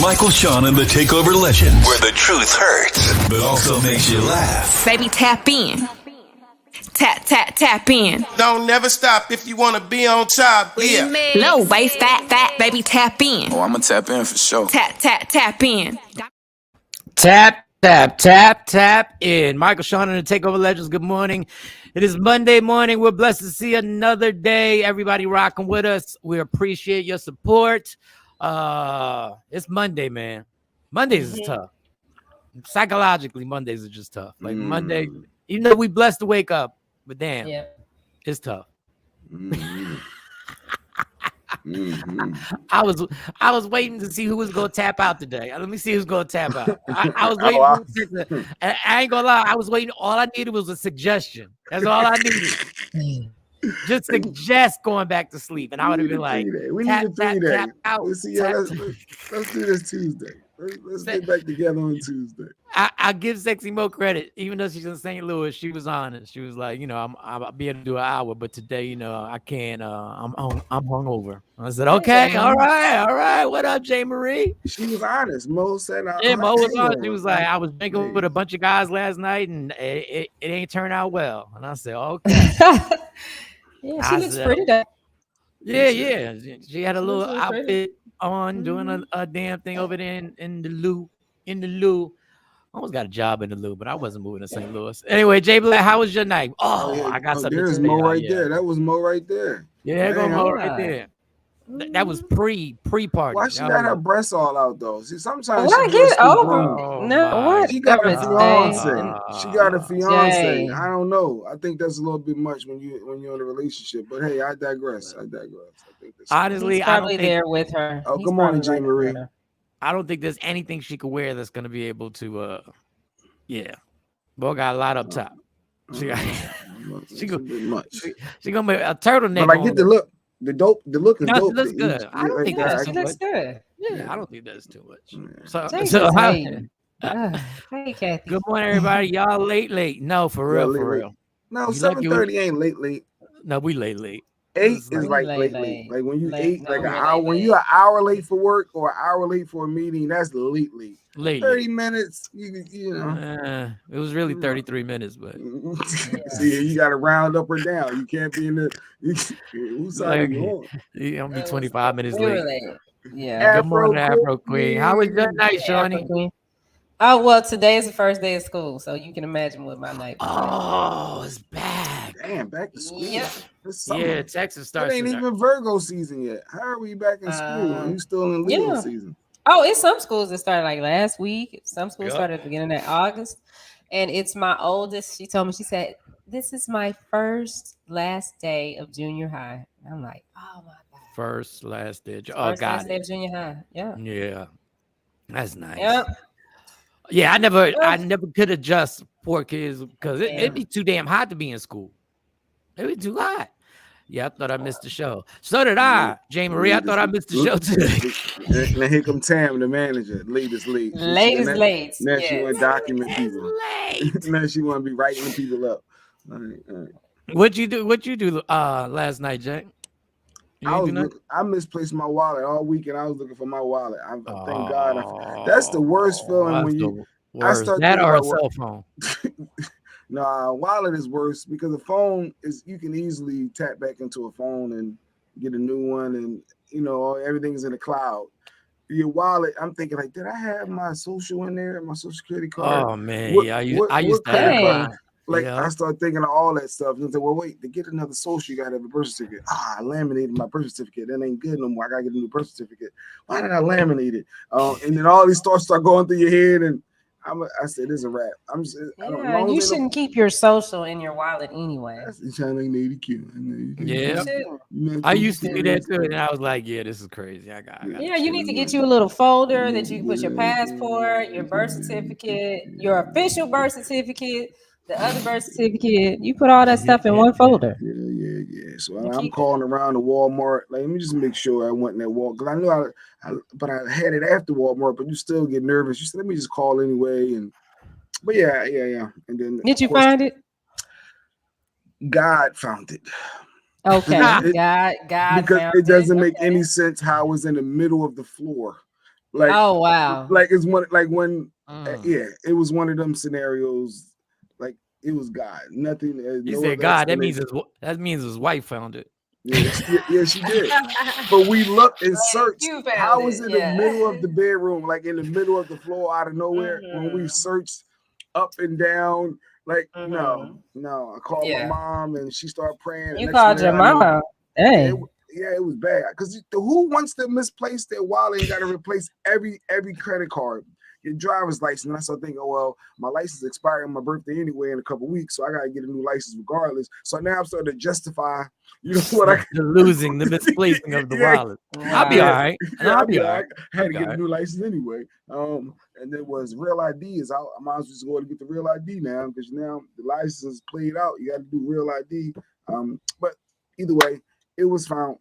Michael, Shawn, and the Takeover Legends, where the truth hurts, but also makes you laugh. Baby, tap in. Tap in. Don't never stop if you want to be on top. Yeah. Low waist, fat, baby, tap in. Oh, I'm going to tap in for sure. Tap in. Tap in. Michael, Shawn, and the Takeover Legends, good morning. It is Monday morning. We're blessed to see another day. Everybody rocking with us. We appreciate your support. It's Monday, man. Mondays is tough. Psychologically, Mondays are just tough. Like Monday, even though we blessed to wake up, but damn, it's tough. I was waiting to see who was gonna tap out today. Let me see who's gonna tap out. I was waiting. I ain't gonna lie. I was waiting. All I needed was a suggestion. That's all I needed. Just suggest going back to sleep, and I would have been like, we tap, need a 3 day. tap out. Let's do this Tuesday. Let's get back together on Tuesday. I give Sexy Mo credit, even though she's in St. Louis. She was honest. She was like, I'll be able to do an hour, but today, I can't. I'm hungover. I said, okay, all right. What up, Jay Marie? She was honest. Mo said, Mo was honest. She was like, I was drinking with a bunch of guys last night, and it ain't turned out well. And I said, okay. Yeah, she looks pretty though. Yeah. She had a little outfit on, doing a damn thing over there in the loo. I almost got a job in the loo, but I wasn't moving to St. Louis. Anyway, Jay Black, how was your night? I got something. There's Mo right there. That was Mo right there. Yeah, there go Mo right there. That was pre-party. Why she got her breasts all out though? See, sometimes she get over. She got a fiance. She got a fiance. I don't know. I think that's a little bit much when you're in a relationship. But hey, I digress. I think that's honestly, he's probably there with her. Oh, come on, Jay Marie. I don't think there's anything she could wear that's gonna be able to. Bo got a lot up top. She gonna be a turtleneck. But I get the look. The look is dope. She looks good. I don't think that's she looks good. Yeah, I don't think that's too much. Hey, Kathy. Good morning, everybody. Y'all late. No, for real. No, 7:30 ain't late. No, we late. 8 is like late. Like when you 8, like an hour. When you're an hour late for work or an hour late for a meeting, that's late. 30 minutes, you know. It was really 33 minutes, but see, you got to round up or down. You can't be in the. Whose side you on? You're gonna be 25 minutes late. Yeah. Good morning, Afro Queen. How was your night, Shawnee? Oh, well, today is the first day of school, so you can imagine what my night was. Oh, it's back. Damn, back to school. Yeah, Texas starts. It ain't even Virgo season yet. How are we back in school? Are you still in Leo season? Oh, it's some schools that started like last week. Some schools started at the beginning of August. And it's my oldest. She told me, she said, this is my last day of junior high. And I'm like, oh my God. Last day. Last day of junior high. Yeah. Yeah. That's nice. Yep. Yeah, I never could adjust poor kids because it'd be too damn hot to be in school. It'd be too hot. Yeah, I thought I missed the show. So did I, Jay Marie. I thought I missed the show today. Now here come Tam, the manager. Latest late. Now she want to document people. Now she want to be writing people up. All right. What'd you do last night, Jay? I misplaced my wallet all weekend. I was looking for my wallet. Thank God. That's the worst feeling when you. I start that or a cell phone. No, wallet is worse because the phone is you can easily tap back into a phone and get a new one, and everything's in the cloud. Your wallet, I'm thinking like, did I have my social in there, my social security card? Oh man, I used to have. I started thinking of all that stuff and said, well, wait, to get another social, you gotta have a birth certificate. I laminated my birth certificate. That ain't good no more. I gotta get a new birth certificate. Why did I laminate it? And then all these thoughts start going through your head, and I said, this is a wrap. You shouldn't keep your social in your wallet anyway. Yeah. I used to do that too, and I was like, yeah, this is crazy. I got you need to get you a little folder that you can put your passport, your birth certificate, your official birth certificate, the other birth certificate. You put all that stuff in one folder. Yeah. So I'm calling around the Walmart. Like, let me just make sure I went in that Walmart because I knew but I had it after Walmart. But you still get nervous. You said, let me just call anyway. But yeah. And then did you find it? God found it. Okay, God because found it doesn't it. make any sense how it was in the middle of the floor. Like, Oh wow. like it's one like when Mm. yeah, it was one of them scenarios. Like it was God. Nothing. He No said, other "God." explanation. That means his wife found it. Yeah, she did. But we looked and searched. You found How it. was in the Yeah. middle of the bedroom, like in the middle of the floor, out of nowhere? When we Mhm. searched up and down, like Mhm. no. I called my Yeah. mom and she started praying. And You next called minute your I know, mama. yeah, Dang. it was bad. Because who wants to misplace their wallet and got to replace every credit card? Your driver's license. And I started thinking, oh, well, my license expired on my birthday anyway in a couple weeks, so I got to get a new license regardless. So now I'm starting to justify, what I The losing, the misplacing of the yeah, wallet. I'll be Wow. all right. yeah, I'll be all right. I had to get a new license anyway. And it was real ID is out. I might as well just go to get the real ID now because now the license is played out. You got to do real ID. But either way, it was found.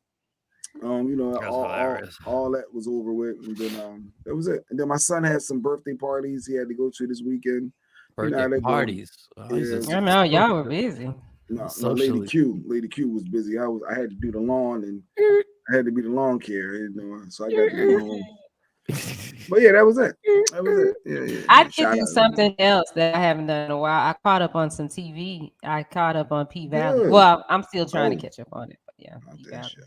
That's hilarious. All that was over with, and then that was it. And then my son had some birthday parties he had to go to this weekend. You know Birthday how they go. parties. He's Yeah, just I know y'all were busy. no, socially. Lady Q was busy. I had to do the lawn, and I had to be the lawn care, so I got to be home. But yeah, that was it. That was it. Yeah. I did Shout do out. something else that I haven't done in a while. I caught up on some TV. I caught up on P Valley. Good. Well, I'm still trying to Oh. catch up on it, but yeah, Out P that Valley. shit.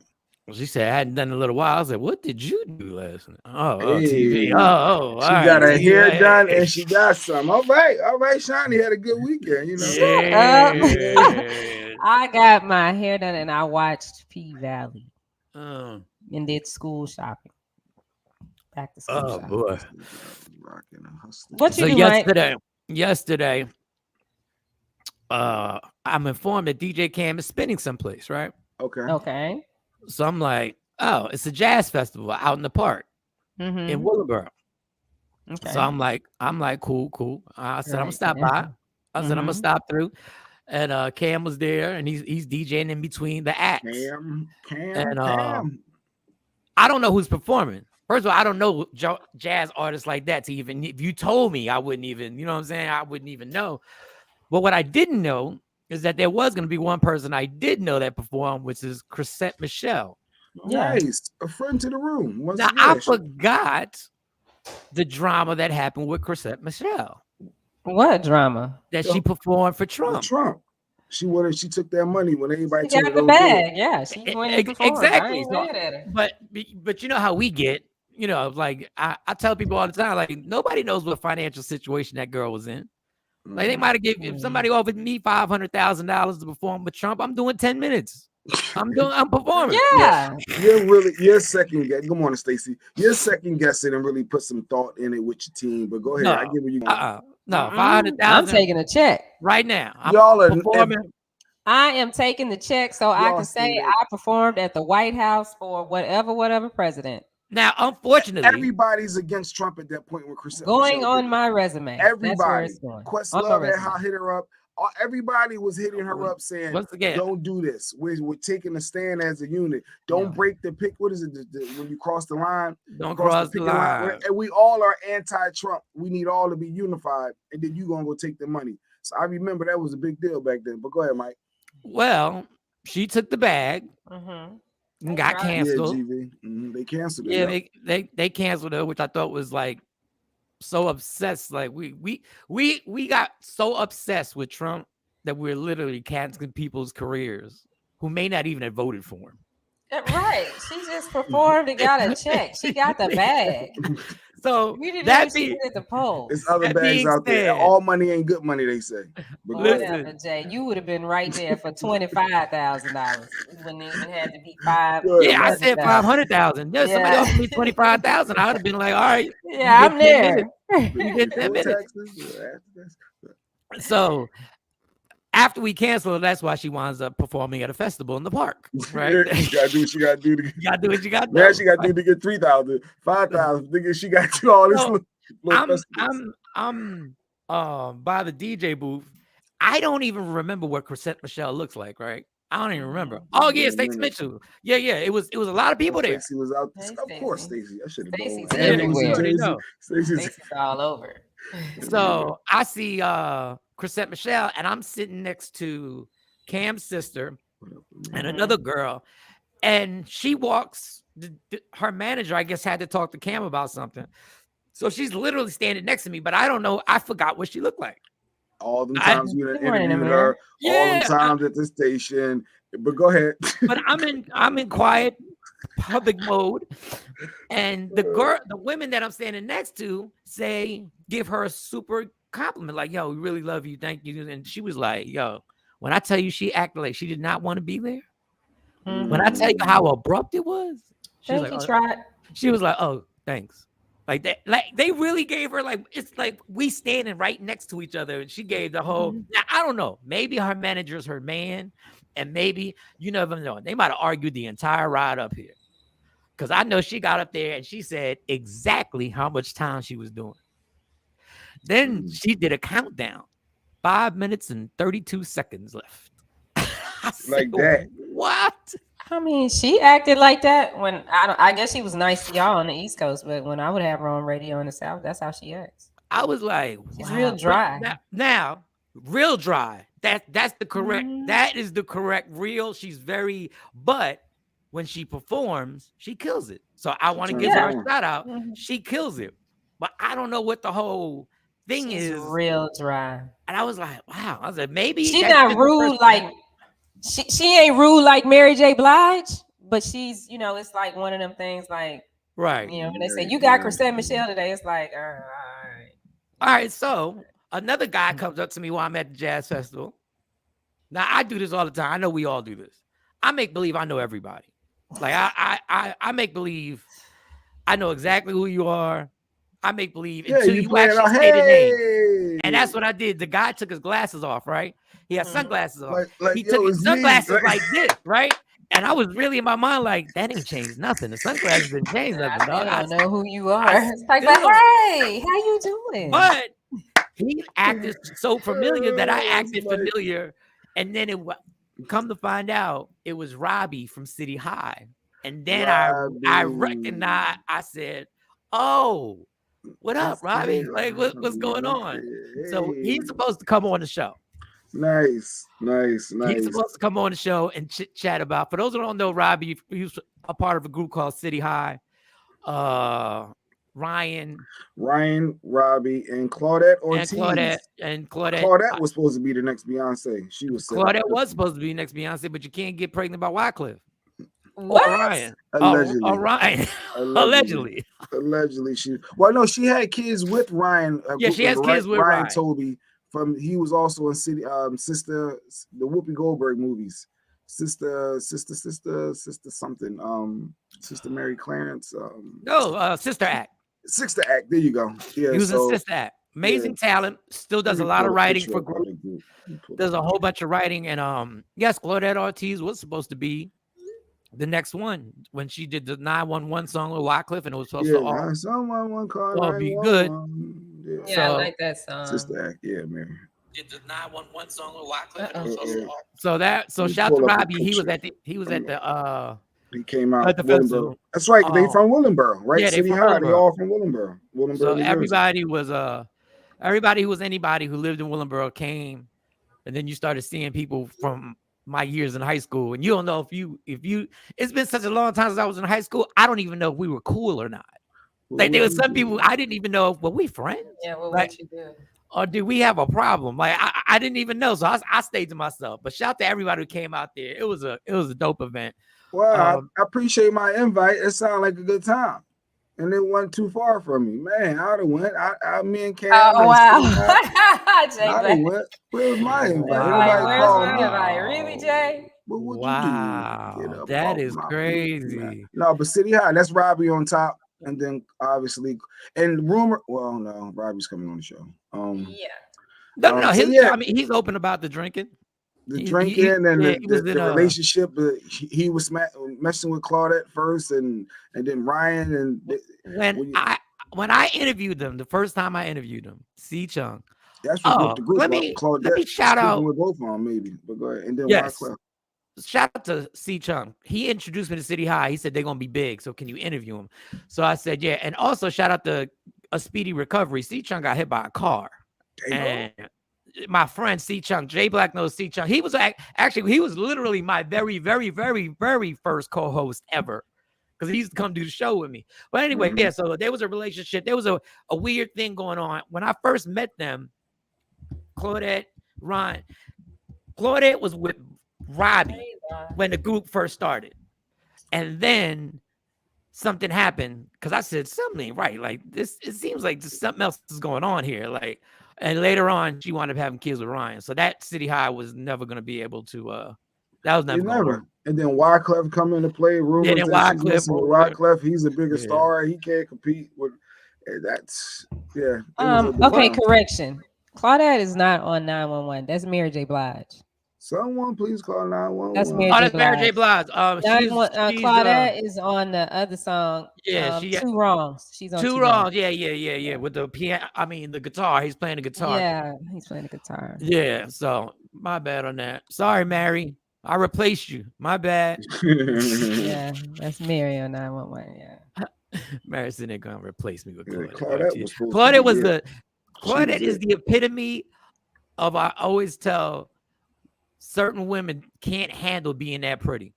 She said, I hadn't done it in a little while. I was like, what did you do last night? Oh, Hey. TV. All She right. got her See, hair hey. done and she got some. All right, Shawnee had a good weekend, Shut up. Yeah. I got my hair done and I watched P Valley Oh, and did school shopping. Back to school shopping. boy. Rocking and hustling. What you So do, Mike? yesterday, I'm informed that DJ Cam is spinning someplace, right? Okay. Okay. So I'm like, oh, it's a jazz festival out in the park in Mm-hmm. Willowboro. Okay. So I'm like, cool. I said, I'm gonna Right. stop by. I said, I'm gonna Mhm. stop through. And Cam was there and he's DJing in between the acts. Cam. I don't know who's performing. First of all, I don't know jazz artists like that to even, if you told me, I wouldn't even, you know what I'm saying? I wouldn't even know. But what I didn't know is that there was going to be one person I did know that performed, which is Chrisette Michelle. Yeah. Nice. A friend to the room. Once Now, again, I forgot the drama that happened with Chrisette Michelle, What drama? that she performed for Trump. She took that money when everybody She told her got the don't do bag. it. Yeah, she went and performed. Exactly. I ain't mad at her. But you know how we get, like I tell people all the time, like nobody knows what financial situation that girl was in. Like they might have if somebody offered me $500,000 to perform with Trump, I'm doing 10 minutes. I'm performing. Yeah. You're second guessing. Good morning, Stacy. You're second guessing and really put some thought in it with your team. But go ahead. I get where you going. No, I'm 500,000 taking a check right now. I'm Y'all are performing. I am taking the check so I Y'all can say see that. I performed at the White House for whatever president. Now, unfortunately, everybody's against Trump at that point when Chrisette Going Michelle on did it. my resume. That's where Everybody. it's going. Questlove had how hit her up. Everybody was hitting her up saying, once again, don't do this. We're taking a stand as a unit. Don't break the pick. What is it? When you cross the line, don't cross the line. And we all are anti-Trump. We need all to be unified. And then you're going to go take the money. So I remember that was a big deal back then. But go ahead, Mike. Well, she took the bag and got canceled. Yeah, GV. They canceled it. Yeah, they canceled her, which I thought was like so obsessed. Like we got so obsessed with Trump that we're literally canceling people's careers who may not even have voted for him. Right. She just performed and got a check. She got the bag. So we didn't that be at the polls. There's other bags out there. All money ain't good money, they say. But whatever, Jay. You would have been right there for $25,000. You wouldn't even have to be $500,000. Yeah, I said 500,000. Yeah, somebody offered me 25,000. I would have been like, all right. Yeah, I'm there. You get 10 minutes. So after we cancel, that's why she winds up performing at a festival in the park, right? You gotta do what you gotta do. You gotta do what you gotta do. Now she gotta do to get 3,000, 5,000. Nigga, she got to do all this. I'm by the DJ booth. I don't even remember what Chrisette Michelle looks like, right? I don't even remember. Oh yeah, Stacey Mitchell. Yeah. It was a lot of people there. Stacey was out. Of course, Stacey. I should have Stacey's known. everywhere. Stacey's all over. So I see Chrisette Michelle, and I'm sitting next to Cam's sister and another girl, and she walks her manager, I guess, had to talk to Cam about something. So she's literally standing next to me, but I don't know. I forgot what she looked like. All them times you You weren't in the interviewed mirror. her, all them Yeah, times at the station. But go ahead. but I'm in quiet public mode, and the women that I'm standing next to give her a super compliment, like, "Yo, we really love you, thank you." And she was like, "Yo, when I tell you she acted like she did not want to be there, when I tell you how abrupt it was, she was Thank like, you, tried. she was like, oh, thanks." Like that, like they really gave her, like, it's like we standing right next to each other, and she gave the whole. Now I don't know, maybe her manager's her man, and maybe you never know. They might have argued the entire ride up here, because I know she got up there and she said exactly how much time she was doing. Then she did a countdown, 5 minutes and 32 seconds left. I Like said, that. what? I mean, she acted like that when I guess she was nice to y'all on the East Coast, but when I would have her on radio in the South, that's how she acts. I was like, She's wow. real dry. Now, real dry. That's the correct. Mhm. That is the correct real. She's very, but when she performs, she kills it. So I want to give her a shout out. Mhm. She kills it. But I don't know what the whole thing She's is. real dry. And I was like, wow. I was like, maybe She's that's not just the rude person. like she ain't rude like Mary J. Blige, but she's, it's like one of them things like, Right. when they say you got Chrisette Michelle today, it's like, all right. All right. So another guy comes up to me while I'm at the jazz festival. Now I do this all the time. I know we all do this. I make believe I know everybody. Like I make believe I know exactly who you are. I make believe until you actually say the name. And that's what I did. The guy took his glasses off, right? He had sunglasses on. He took his sunglasses like this, right? And I was really in my mind like, that ain't changed nothing. The sunglasses didn't change nothing. I don't know who you are. I It's like, still- hey, how you doing? But he acted so familiar that I acted familiar. And then come to find out, it was Robbie from City High. And then I recognized, I said, oh, what up, Robbie? Like, what's going on? So he's supposed to come on the show. Nice. He's supposed to come on the show and chat about. For those who don't know, Robbie, he was a part of a group called City High. Ryan, Robbie, and Claudette Ortiz. Claudette was supposed to be the next Beyonce. She was. Claudette was supposed to be next Beyonce, but you can't get pregnant by Wycliffe. What? Or Ryan. Allegedly. Or Ryan. Allegedly. Allegedly, she had kids with Ryan. She has kids with Ryan Toby. He was also in City Sister, the Whoopi Goldberg movies. Sister something. Sister Mary Clarence. Sister Act. Sister Act. There you go. Yeah, he was in Sister Act. Amazing talent. Still does a lot of writing for group. There's a whole bunch of writing, and yes, Claudette Ortiz was supposed to be the next one when she did the 911 song with Wycliffe, and it was supposed to all be good. Yeah, I like that song. Sister Act, yeah, man. Did the 911 song with Wycliffe. So shout to Robbie. He was at the he came out at the festival. That's right. They from Willenboro, right? Yeah, City High. They all from Willenboro. So everybody who was anybody who lived in Willenboro came, and then you started seeing people from my years in high school, and you don't know if you it's been such a long time since I was in high school. I don't even know if we were cool or not. Like there were some people I didn't even know if were we friends. Yeah, what you do? Or did we have a problem? Like I didn't even know, so I stayed to myself. But shout out to everybody who came out there. It was a dope event. Well, I appreciate my invite. It sounded like a good time, and it wasn't too far from me, man. I'd have went. Me and Cam. Oh wow! I'd have went. Where was my invite? Where's my invite? Really, Jay? What would wow, you do? That is crazy. People, no, but City High. That's Robbie on top. And then obviously, and rumor. Well, no, Robbie's coming on the show. Yeah. No. I mean, he's open about the drinking. Drinking and the relationship. He was messing with Claudette first, and then Ryan. And when I interviewed them, the first time I interviewed them, C Chung. That's what the group. Let me shout out with both of them, maybe. But go ahead. And then Wycliffe. Shout out to C Chung. He introduced me to City High. He said they're gonna be big, so can you interview him? So I said yeah. And also shout out to a speedy recovery. C Chung got hit by a car, and my friend C Chung, Jay Black knows C Chung. He was actually he was literally my very, very, very, very first co-host ever, because he used to come do the show with me. But anyway, yeah, so there was a relationship. There was a weird thing going on. When I first met them, Claudette, Ryan, Claudette was with Robbie when the group first started. And then something happened because I said something ain't right. Like this, it seems like something else is going on here. Like, and later on, she wound up having kids with Ryan. So that City High was never going to be able to. That was never going to work. And then Wyclef come into play. Rumors that she's messing with Wyclef. He's a bigger star. He can't compete with. That's Okay, correction. Claudette is not on 911. That's Mary J. Blige. Someone please call 911. That's Mary J. Blige. Claudette is on the other song. Yeah, Two Wrongs. She's on Two Wrongs. Yeah. With the piano, I mean the guitar. He's playing the guitar. Yeah, he's playing the guitar. Yeah. So my bad on that. Sorry, Mary. I replaced you. My bad. Yeah, that's Mary on 911. Yeah. Mary's in there gonna replace me with Claudette. Claudette is the epitome of, I always tell, certain women can't handle being that pretty.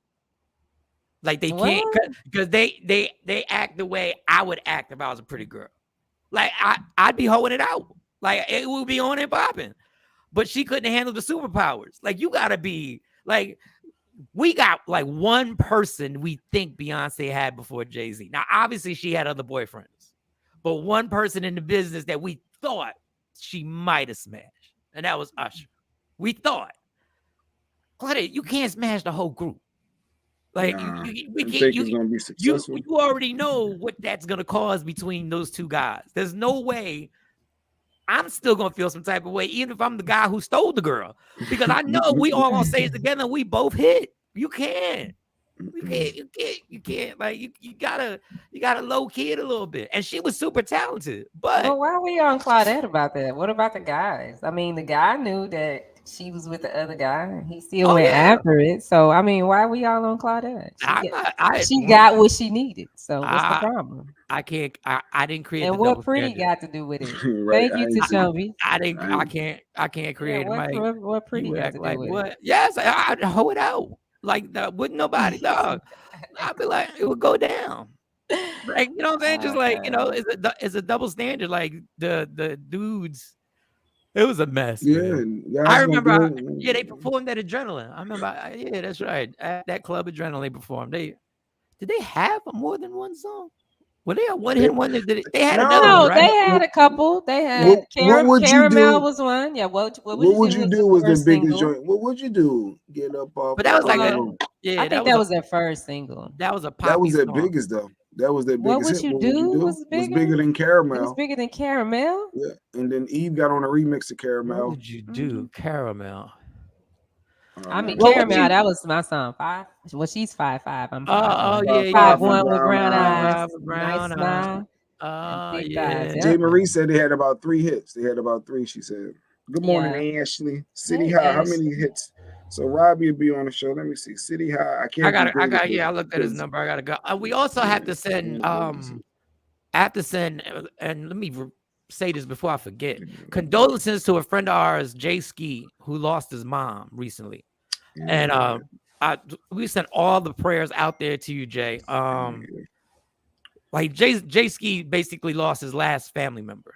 Like they can't, because they act the way I would act if I was a pretty girl. Like I'd be holding it out. Like it would be on and popping. But she couldn't handle the superpowers. Like you gotta be like, we got like one person we think Beyonce had before Jay-Z. Now, obviously she had other boyfriends, but one person in the business that we thought she might have smashed, and that was Usher. We thought. Claudette, you can't smash the whole group. Like we can't. You already know what that's gonna cause between those two guys. There's no way. I'm still gonna feel some type of way, even if I'm the guy who stole the girl, because I know we all on stage together and we both hit. You can't. You can't. Like you gotta low key it a little bit. And she was super talented. But why are we on Claudette about that? What about the guys? I mean, the guy knew that she was with the other guy. He still went after it. So I mean, why are we all on Claudette? She got what she needed. So what's the problem? I can't. I didn't create. And what pretty got to do with it? Right, thank you, Tashobi. I can't create. What pretty got to do with it? Yes, I'd hold it out. Like wouldn't nobody, dog. I'd be like, it would go down. Like, you know what I'm saying? Just like, you know, it's a double standard. Like the dudes. It was a mess. Yeah, I remember. They performed at Adrenaline. I remember. Yeah, that's right. At that club, Adrenaline, they performed. Did they have more than one song? Were they a one hit wonder? They had another one, right? They had a couple. They had Caramel was one. Yeah. What would you do? Was the biggest joint? What would you do? Get up off. But that was like I think that was their first single. That was a pop. That was their biggest though. That was their biggest. What would you do? Was bigger than Caramel. It was bigger than Caramel. Yeah, and then Eve got on a remix of Caramel. What would you do, Caramel? I mean, Caramel. That was my song. 5. Well, she's 5'5". I'm 5'1". 5'1" with brown eyes, nice smile. Yeah. J. Marie said they had about 3 hits. They had about 3. She said, "Good morning, Ashley. City High. How many hits?" So Robbie will be on the show. Let me see. City High. I got. Yeah, I looked at his number. I gotta go. We also have to send. And let me say this before I forget. Condolences to a friend of ours, Jay Ski, who lost his mom recently. And we sent all the prayers out there to you, Jay. Like Jay Ski basically lost his last family member.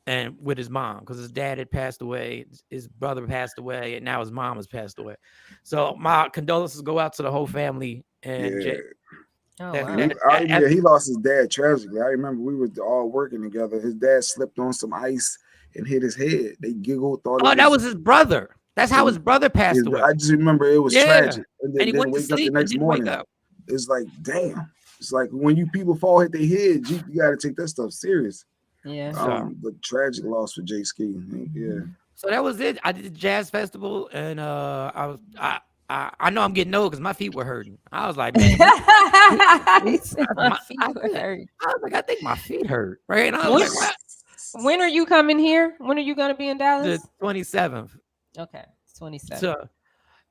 And with his mom, because his dad had passed away, his brother passed away, and now his mom has passed away. So my condolences go out to the whole family. And Jay, he lost his dad tragically. I remember we were all working together. His dad slipped on some ice and hit his head. They giggled. That was his brother. That's how his brother passed away. I just remember it was tragic. And then he went to sleep the next morning. It's like, damn. It's like when people fall, hit their head, you got to take that stuff serious. Yeah. But tragic loss for Jay Ski. Yeah. So that was it. I did the jazz festival, and I know I'm getting old because my feet were hurting. I was like, man, my feet were hurting. I was like, I think my feet hurt. Right? And I was like, what? When are you coming here? When are you going to be in Dallas? The 27th. Okay, 27th. So,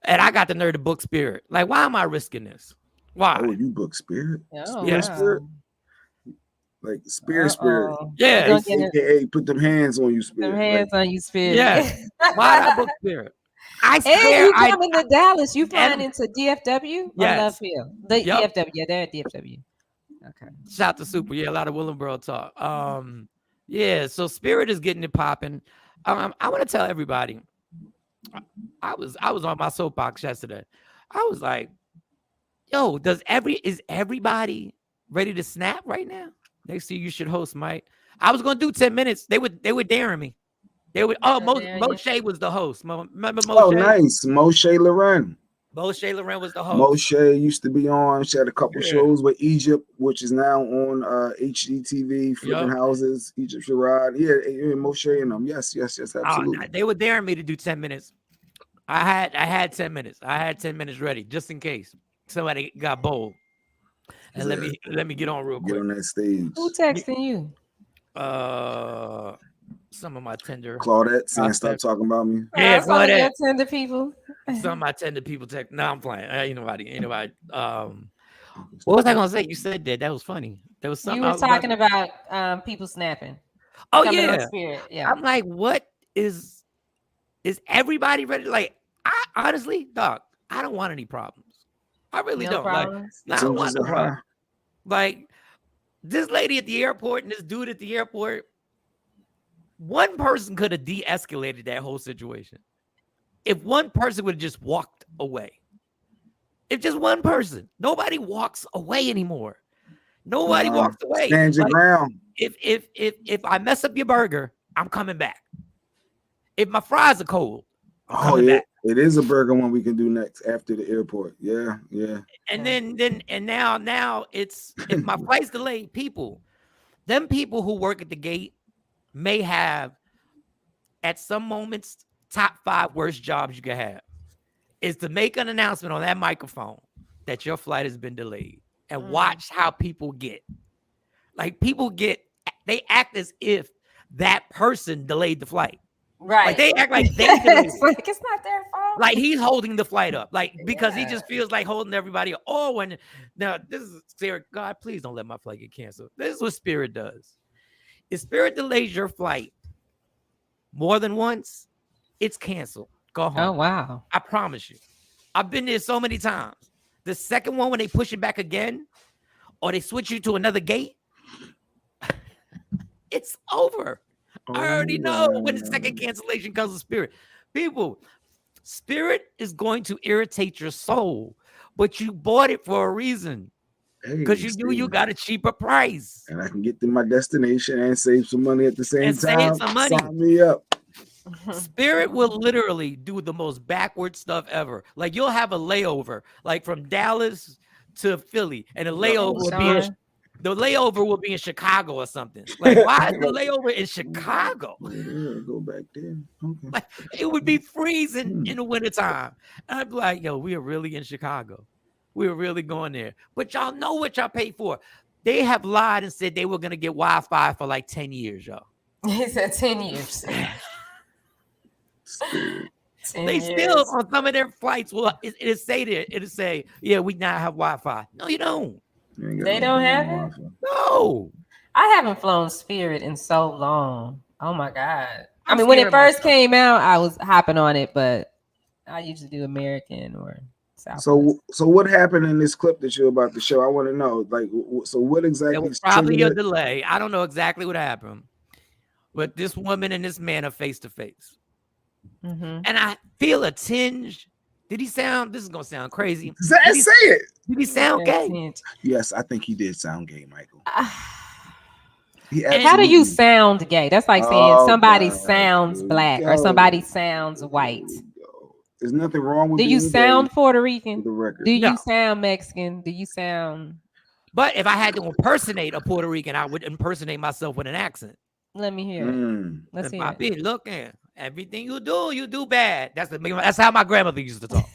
and I got the nerve to book Spirit. Like, why am I risking this? Why? Oh, you book Spirit? Spirit? Like Spirit. Yeah. AKA put them hands on you, Spirit. Them hands on you, Spirit. Yeah. Why did I book Spirit? I And swear, you coming to Dallas? You flying and- into DFW? Or Yes. Love Field? The Yep. DFW. Yeah, they're at DFW. Okay. Shout to Super. Yeah, a lot of Willenboro talk. Yeah, so Spirit is getting it popping. I want to tell everybody. I was on my soapbox yesterday. I was like, yo, is everybody ready to snap right now? Next year you should host, Mike. I was gonna do 10 minutes. They were daring me. They would Moshe was the host. Remember Moshe? Oh, nice. Moshe Loren. Moshe Loren was the host. Moshe used to be on. She had a couple Yeah. shows with Egypt, which is now on HGTV, Flipping Houses, Egypt Sherrod. Yeah, Moshe and them. Yes, absolutely. They were daring me to do 10 minutes. I had 10 minutes. I had 10 minutes ready just in case somebody got bold. And let me get on real quick. Get on that stage. Who texting you? Some of my tender Claudette saying stop talking about me. Yeah, some of your Claudette. tender people. Some of my tender people text. No, I'm playing. Ain't nobody. What was I gonna say? You said that. That was funny. There was something You were talking about people snapping. Oh Coming on yeah. Spirit. Yeah. I'm like, what is everybody ready? Like, I honestly, dog, I don't want any problems. I really don't. Problems? Like, I don't want no problem. Like, this lady at the airport and this dude at the airport, one person could have de-escalated that whole situation. If one person would have just walked away. If just one person, nobody walks away anymore. Nobody walks away. Stand your ground. If I mess up your burger, I'm coming back. If my fries are cold, I'm coming back. It is a burger one we can do next after the airport. Yeah. And now it's if my flight's delayed, them people who work at the gate may have at some moments top 5 worst jobs you can have is to make an announcement on that microphone that your flight has been delayed and watch how people get. Like they act as if that person delayed the flight. Right. Like they act like they delayed it's like it's not their fault. Like he's holding the flight up, like because he just feels like holding everybody up. Now this is Spirit. God, please don't let my flight get canceled. This is what Spirit does. If Spirit delays your flight more than once, it's canceled. Go home. Oh wow! I promise you. I've been there so many times. The second one when they push it back again, or they switch you to another gate, it's over. I already know when the second cancellation comes with Spirit. People, Spirit is going to irritate your soul, but you bought it for a reason because you knew you got a cheaper price. And I can get to my destination and save some money at the same time. Save some money. Sign me up. Spirit will literally do the most backward stuff ever. Like you'll have a layover, like from Dallas to Philly, and the layover will be in Chicago or something. Like, why is the layover in Chicago? Go back there. Okay. Like, it would be freezing in the wintertime. And I'd be like, yo, we are really in Chicago. We're really going there. But y'all know what y'all paid for. They have lied and said they were going to get Wi-Fi for like 10 years, y'all. He said 10 years. They still, on some of their flights, it'll say, yeah, we now have Wi-Fi. No, you don't. They don't have it? No. I haven't flown Spirit in so long. Oh my God. I mean, when it first came out, I was hopping on it, but I usually do American or Southwest. So what happened in this clip that you're about to show? I want to know, like, so what exactly? There was probably a delay. I don't know exactly what happened, but this woman and this man are face to face. And I feel a tinge. Did he sound? This is gonna sound crazy. Say it. Did he sound gay? Yes, I think he did sound gay, Michael. How do you sound gay? That's like saying somebody sounds black or somebody sounds white. There's nothing wrong with. Do you sound Puerto Rican? Do you sound Mexican? Do you sound? But if I had to impersonate a Puerto Rican, I would impersonate myself with an accent. Let me hear it. Let's hear it. Be looking. Everything you do bad. That's how my grandmother used to talk.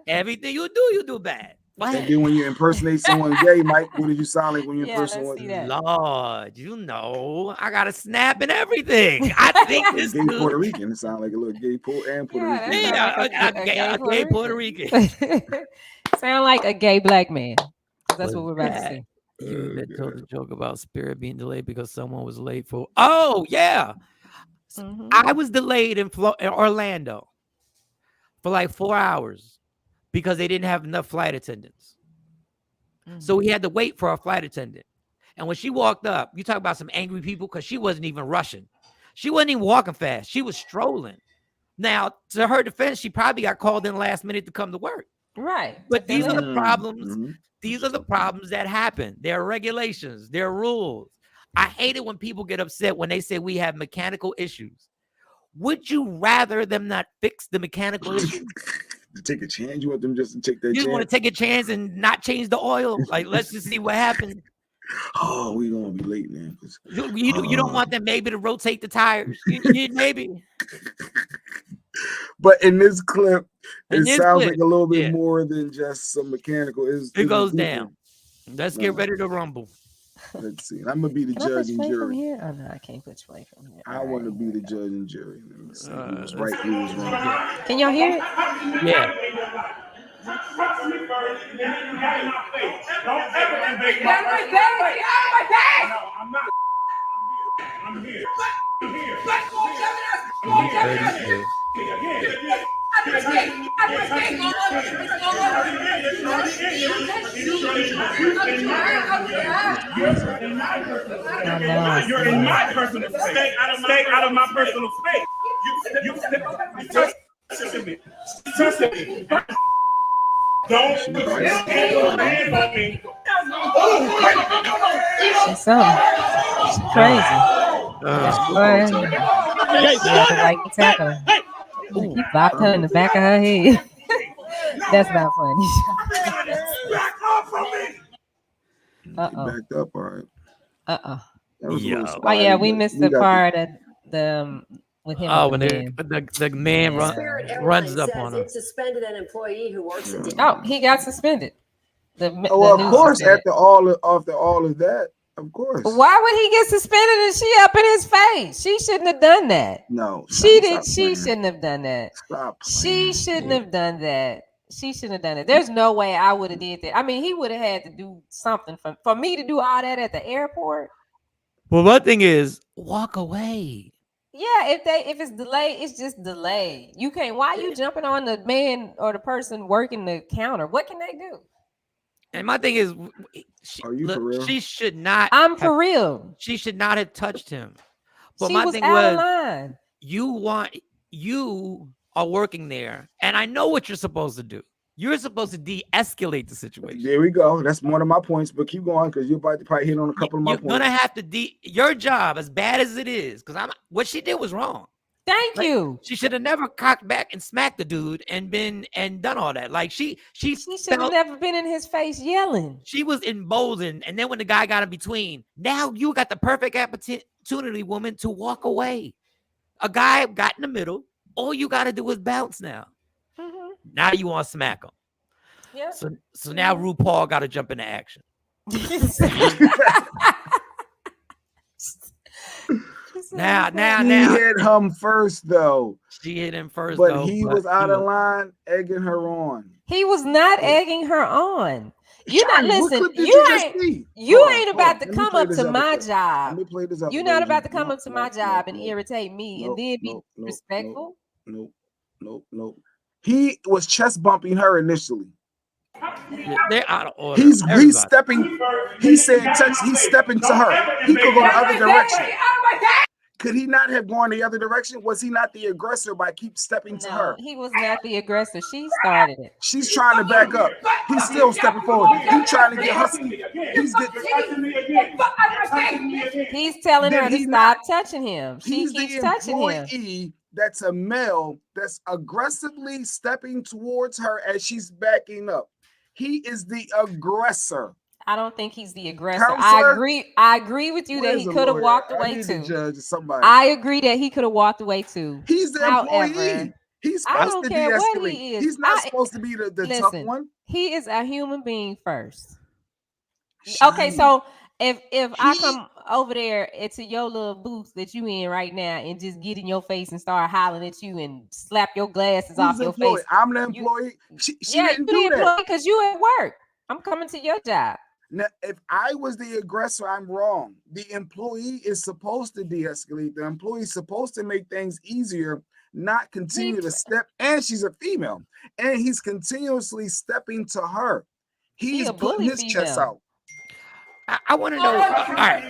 Everything you do bad. And then when you impersonate someone gay, Mike, what did you sound like when you impersonate? Lord, you know, I got a snap and everything. I think this gay Puerto Rican. It sounds like a little gay Puerto Rican. Yeah, a gay Puerto Rican. Sound like a gay black man. That's what we're about to see. That told a joke about Spirit being delayed because someone was late for. Oh yeah. I was delayed in Orlando. for like 4 hours because they didn't have enough flight attendants. So he had to wait for a flight attendant. And when she walked up, you talk about some angry people because she wasn't even rushing. She wasn't even walking fast. She was strolling. Now, to her defense, she probably got called in last minute to come to work. Right. But these are the problems. Mm-hmm. These are the problems that happen. There are regulations. There are rules. I hate it when people get upset when they say we have mechanical issues. Would you rather them not fix the mechanical issues? To take a chance? You want them just to take that You chance? want to take a chance and not change the oil? Like, let's just see what happens. Oh, we're going to be late now. You don't want them maybe to rotate the tires. Maybe. But in this clip, In it this sounds clip, like a little bit yeah. more than just some mechanical. It goes down. Let's get ready to rumble. Let's see. I'm going to be the Can I judge push and play from jury. here? Oh, no, I can't push play from here. I want to be the judge and jury. Let me see who was right, who was wrong. Can y'all hear it? Yeah. Don't ever invade my face. No, I'm not. I'm here. I'm here. You're in my personal space. Stay out of my personal space. You touching me. Touching me. Don't put your hand on me. She's something. She's crazy. Like the tackle. He bopped her in the back of her head. That's not funny. Back off from me. Backed up, all right. That was a little Oh yeah, spotty, we but missed we the got part of the with him. Oh, with when the man runs up on him. It suspended an employee who works at. Oh, he got suspended. of course, after all of that, of course. Why would he get suspended and she up in his face? She shouldn't have done that. No, she did. She shouldn't have done that. Stop. She shouldn't have done that. She shouldn't have done it. There's no way I would have did that. I mean, he would have had to do something for me to do all that at the airport. Well, one thing is walk away. Yeah, if it's delayed, it's just delayed. You can't. Why are you jumping on the man or the person working the counter? What can they do? And my thing is, are you for real? She should not. I'm for real. She should not have touched him. But she my was thing out was, of line. You are working there, and I know what you're supposed to do. You're supposed to de-escalate the situation. There we go. That's one of my points, but keep going because you're about to probably hit on a couple of my points. You're gonna have to your job, as bad as it is, because what she did was wrong. Thank you. She should have never cocked back and smacked the dude and done all that. Like she should have never been in his face yelling. She was emboldened, and then when the guy got in between, now you got the perfect opportunity, woman, to walk away. A guy got in the middle. All you got to do is bounce now. Mm-hmm. Now you want to smack him. Yeah. So now RuPaul got to jump into action. Now. He hit him first, though. She hit him first, but he was out of line, egging her on. He was not egging her on. You not listen. You ain't about to come up to my job. Let me play this up. You're not about to come up to my job and irritate me and then be respectful. Nope. He was chest bumping her initially. They're out of order. He's stepping. He's saying touch. He's stepping to her. He could go the other direction. Could he not have gone the other direction? Was he not the aggressor by keep stepping to her? He was not the aggressor. She started it. She's trying to back up. He's still stepping forward. He's trying to get husky. He's telling her to stop touching him. She keeps touching him. That's a male that's aggressively stepping towards her as she's backing up. He is the aggressor. I don't think he's the aggressor. I agree with you that he could have walked away too. I agree that he could have walked away too. He's the employee. He's supposed to de-escalate. He's not supposed to be the tough one. He is a human being first. Okay, so if I come over there to your little booth that you in right now and just get in your face and start hollering at you and slap your glasses off your face. I'm the employee. She didn't do that because you at work. I'm coming to your job. Now, if I was the aggressor, I'm wrong. The employee is supposed to de-escalate. The employee is supposed to make things easier, not continue to step, and she's a female, and he's continuously stepping to her. He's a putting bully his chest female. out. I want to know. All right.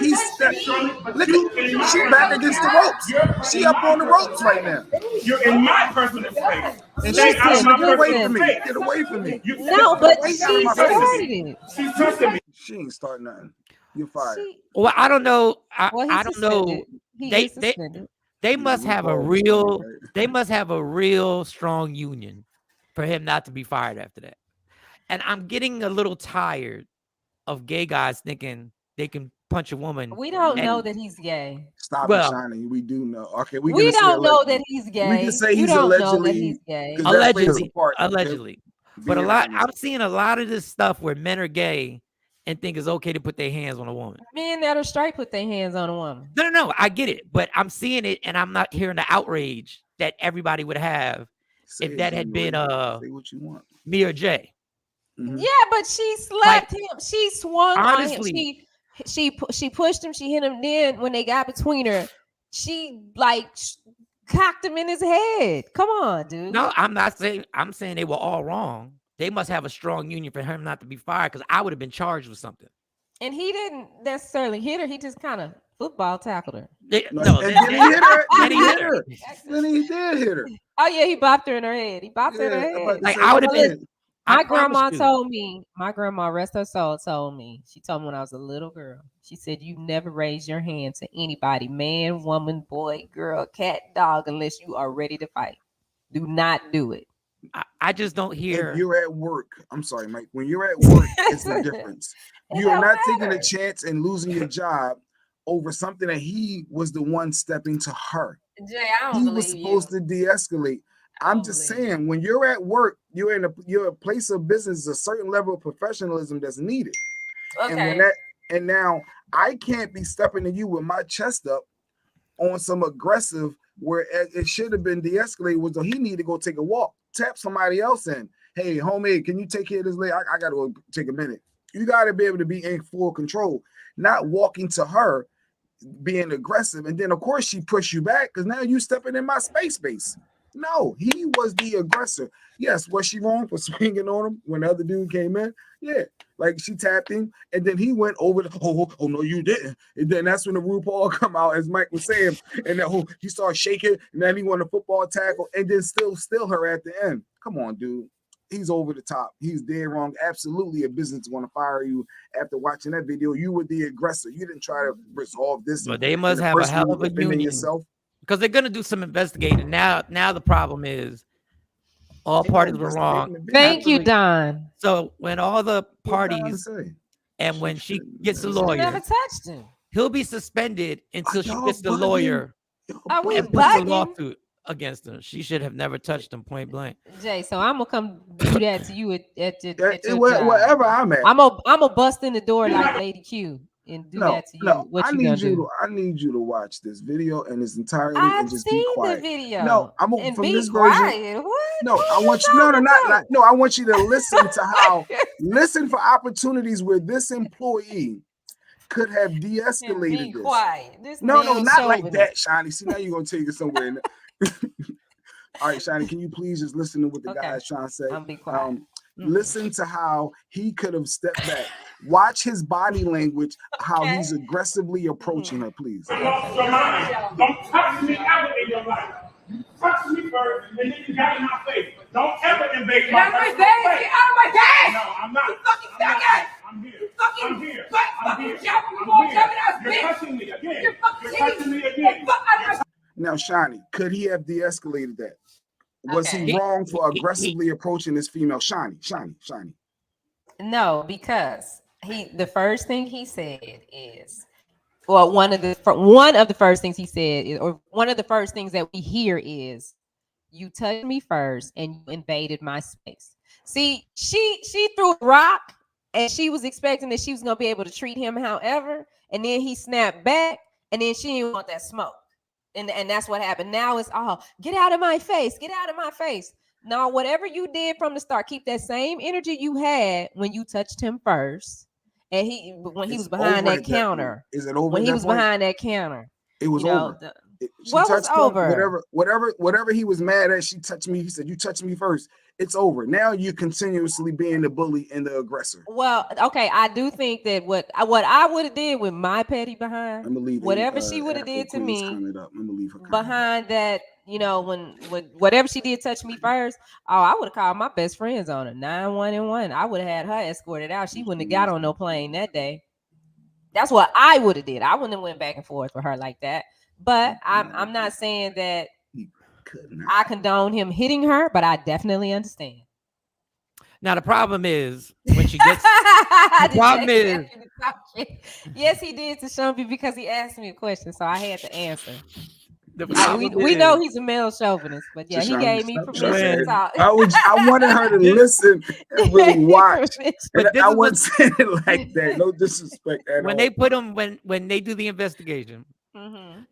He's look at she back against the ropes. She up on the ropes right now. You're in my personal space. And Stay she out of said, my get away personal from me. space. Get away from me. No, but Get away she from my started face. it. She's touching me. She ain't starting nothing. You're fired. Well, I don't know. Well, I don't know. They must have a real. They must have a real strong union for him not to be fired after that. And I'm getting a little tired of gay guys thinking they can punch a woman. We don't know that he's gay. Stop it, Shiny. We do know. Okay, we don't know that he's gay. We can say he's allegedly gay. Allegedly. But I'm seeing a lot of this stuff where men are gay and think it's okay to put their hands on a woman. Men that are straight put their hands on a woman. No, I get it, but I'm seeing it, and I'm not hearing the outrage that everybody would have if that had been say what you want. me or Jay. Mm-hmm. Yeah, but she slapped him. She swung honestly, on him. She pushed him. She hit him. Then when they got between her, she cocked him in his head. Come on, dude. No, I'm not saying. I'm saying they were all wrong. They must have a strong union for him not to be fired, because I would have been charged with something. And he didn't necessarily hit her. He just kind of football tackled her. Then he hit her. Then he did hit her. Oh yeah, he bopped her in her head. He bopped her in her head. Like I would have been. My grandma told me, my grandma, rest her soul, told me, she told me when I was a little girl, she said, you never raise your hand to anybody, man, woman, boy, girl, cat, dog, unless you are ready to fight. Do not do it. I just don't hear. If you're at work, I'm sorry, Mike, when you're at work, it's the difference. You are not taking a chance and losing your job over something that he was the one stepping to her. Jay, I don't believe he was supposed to de-escalate. I'm just saying, when you're at work, you're in a place of business, a certain level of professionalism that's needed. Okay. And now I can't be stepping to you with my chest up on some aggressive where it should have been de-escalated. Was he need to go take a walk, tap somebody else in. Hey, homie, can you take care of this lady? I got to go take a minute. You got to be able to be in full control, not walking to her, being aggressive. And then, of course, she pushed you back because now you stepping in my space. No, he was the aggressor. Yes, was she wrong for swinging on him when the other dude came in? Yeah, like she tapped him, and then he went over the oh no, you didn't. And then that's when the RuPaul come out, as Mike was saying, and then he started shaking, and then he won a football tackle, and then still her at the end. Come on, dude. He's over the top. He's dead wrong. Absolutely, a business is going to fire you after watching that video. You were the aggressor. You didn't try to resolve this. But they must have a hell of a union. Yourself. Because they're going to do some investigating. Now the problem is all parties were wrong. Thank you, Don. So when all the parties and when she gets the lawyer, never touched him. He'll be suspended until she gets the lawyer and puts a lawsuit against him. She should have never touched him, point blank. Jay, so I'm gonna come do that to you at your wherever I'm at. I'm gonna bust in the door like Lady Q. And do that to you. No, I need you to watch this video in its entirety and just be quiet. The video. No, I'm and from be this quiet. version. What? No, I want you. No, I want you to listen to how listen for opportunities where this employee could have de-escalated this. Quiet. No, not like that, Shiny. See, now you're gonna take it somewhere. All right, Shiny, can you please just listen to what the guy is trying to say? I'll be quiet. Listen to how he could have stepped back. Watch his body language, how he's aggressively approaching her, please. Don't touch me ever in your life. You touch me first, and then you got in my face. Don't ever invade my face. Get out of my face! No, I'm not. You fucking faggot! I'm here. I'm here. You're touching me again. You're touching me again. Now, Shiny, could he have de-escalated that? Was he wrong for aggressively approaching this female? Shiny. No, because the first thing he said is, well, one of the first things he said is, or one of the first things that we hear is, you touched me first and you invaded my space. See, she threw a rock and she was expecting that she was gonna be able to treat him however, and then he snapped back, and then she didn't want that smoke. And that's what happened. Now it's all get out of my face, get out of my face. Now, whatever you did from the start, keep that same energy you had when you touched him first. And when he was behind that counter. Is it over? When he was behind that counter. It was over. She What was touched him, over? whatever he was mad at, she touched me. He said, "You touched me first. It's over." Now you continuously being the bully and the aggressor. Well, okay, I do think that what I would have did with my petty behind, I'm gonna leave whatever she would have Afro did to Queen's me comment up. I'm gonna leave her comment behind that, when whatever she did touch me first, I would have called my best friends on her 911. I would have had her escorted out. She wouldn't have got on no plane that day. That's what I would have did. I wouldn't have went back and forth with her like that. But I'm not saying that I condone him hitting her, but I definitely understand. Now the problem is when she gets. The problem is, yes, he did to Shumpy because he asked me a question, so I had to answer. We know he's a male chauvinist, but yeah, he gave me permission to talk. I wanted her to listen and really watch. But I wasn't saying it like that. No disrespect at all. When they put him, when they do the investigation,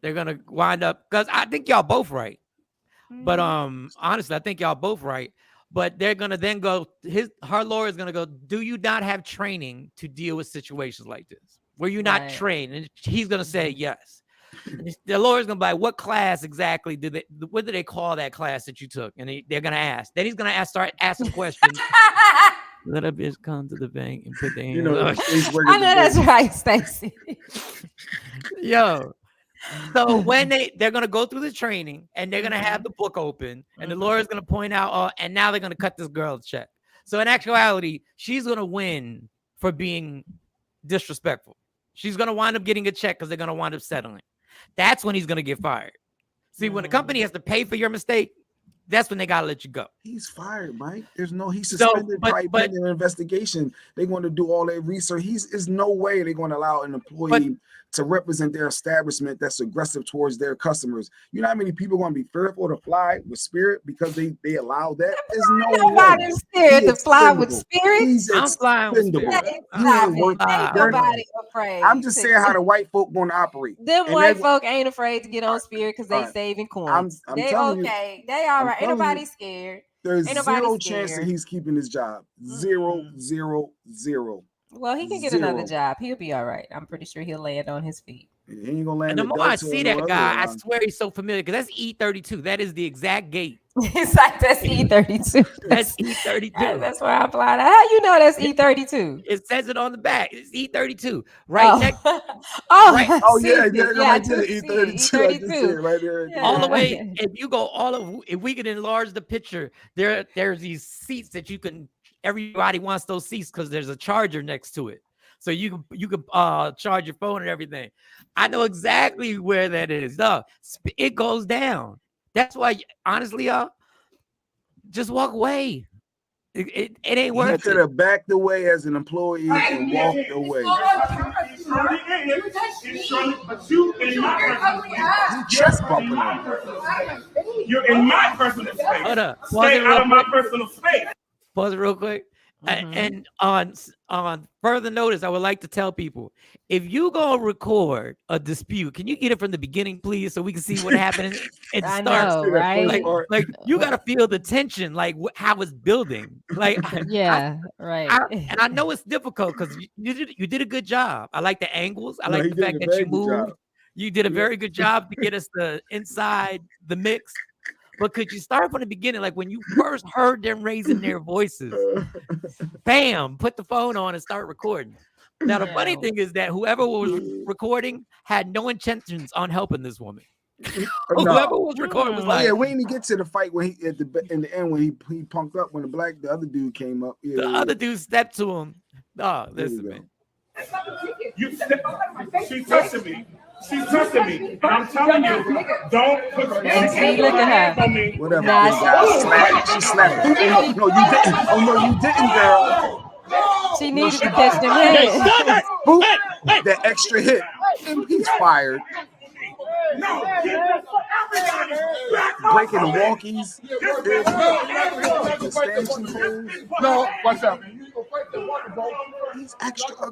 they're gonna wind up, because I think y'all both right. But honestly, I think y'all both right. But they're gonna then go. Her lawyer is gonna go, do you not have training to deal with situations like this? Were you not trained? And he's gonna say yes. And the lawyer's gonna be like, what class exactly what do they call that class that you took? And they're gonna ask. Then he's gonna start asking questions. Let a bitch come to the bank and put their hands on. I know that's right, Stacey. Yo. So when they're gonna go through the training and they're gonna have the book open and the lawyer's gonna point out, and now they're gonna cut this girl a check. So in actuality, she's gonna win for being disrespectful. She's gonna wind up getting a check because they're gonna wind up settling. That's when he's gonna get fired. See, when the company has to pay for your mistake, that's when they gotta let you go. He's fired, Mike. He's suspended by an investigation. They're going to do all that research. There's no way they're going to allow an employee to represent their establishment that's aggressive towards their customers. You know how many people are going to be fearful to fly with Spirit because they allow that? There's nobody's scared to fly with Spirit. I'm flying with Spirit. Ain't nobody afraid. I'm just saying how the white folk going to operate. Them white folk ain't afraid to get on Spirit because they saving coins. They okay. They all right. Ain't nobody scared. There's zero chance that he's keeping his job. Zero. Well, he can get another job. He'll be all right. I'm pretty sure he'll land on his feet. He ain't gonna land. And the more I see that guy, I swear he's so familiar because that's E32. That is the exact gate. It's like that's E32. That's E32. That's where I applied. How you know that's E32? It says it on the back. It's E32. Right next. Yeah, E32. Right there. All the way. If you go if we could enlarge the picture, there's these seats that you can. Everybody wants those seats because there's a charger next to it, so you can charge your phone and everything. I know exactly where that is. No, it goes down. That's why, honestly, y'all, just walk away. It ain't worth it. He could have backed away as an employee and walked away. Chest bumping on. You're in my personal space. Hold up. Stay out of my personal space. Pause it real quick. And on further notice, I would like to tell people, if you gonna record a dispute, can you get it from the beginning, please, so we can see what happened and I start? know, right? Like you gotta feel the tension, like how it's building. Like and I know it's difficult because you did a good job. I like the angles. I like the fact that you moved. You did a very good job to get us inside the mix. But could you start from the beginning? Like when you first heard them raising their voices, bam, put the phone on and start recording. Now, the funny thing is that whoever was recording had no intentions on helping this woman. Whoever was recording was like, we didn't get to the fight when in the end when he punked up when the other dude came up. Other dude stepped to him. Oh, listen, man. She's touching me. She's touching me. I'm telling you, don't put look at her. Whatever. She slapped him. No, you didn't. Oh, no, you didn't, girl. She needed to catch them hands. Boop. That extra hit. He's fired. No. Breaking the walkies. No, what's up? He's extra You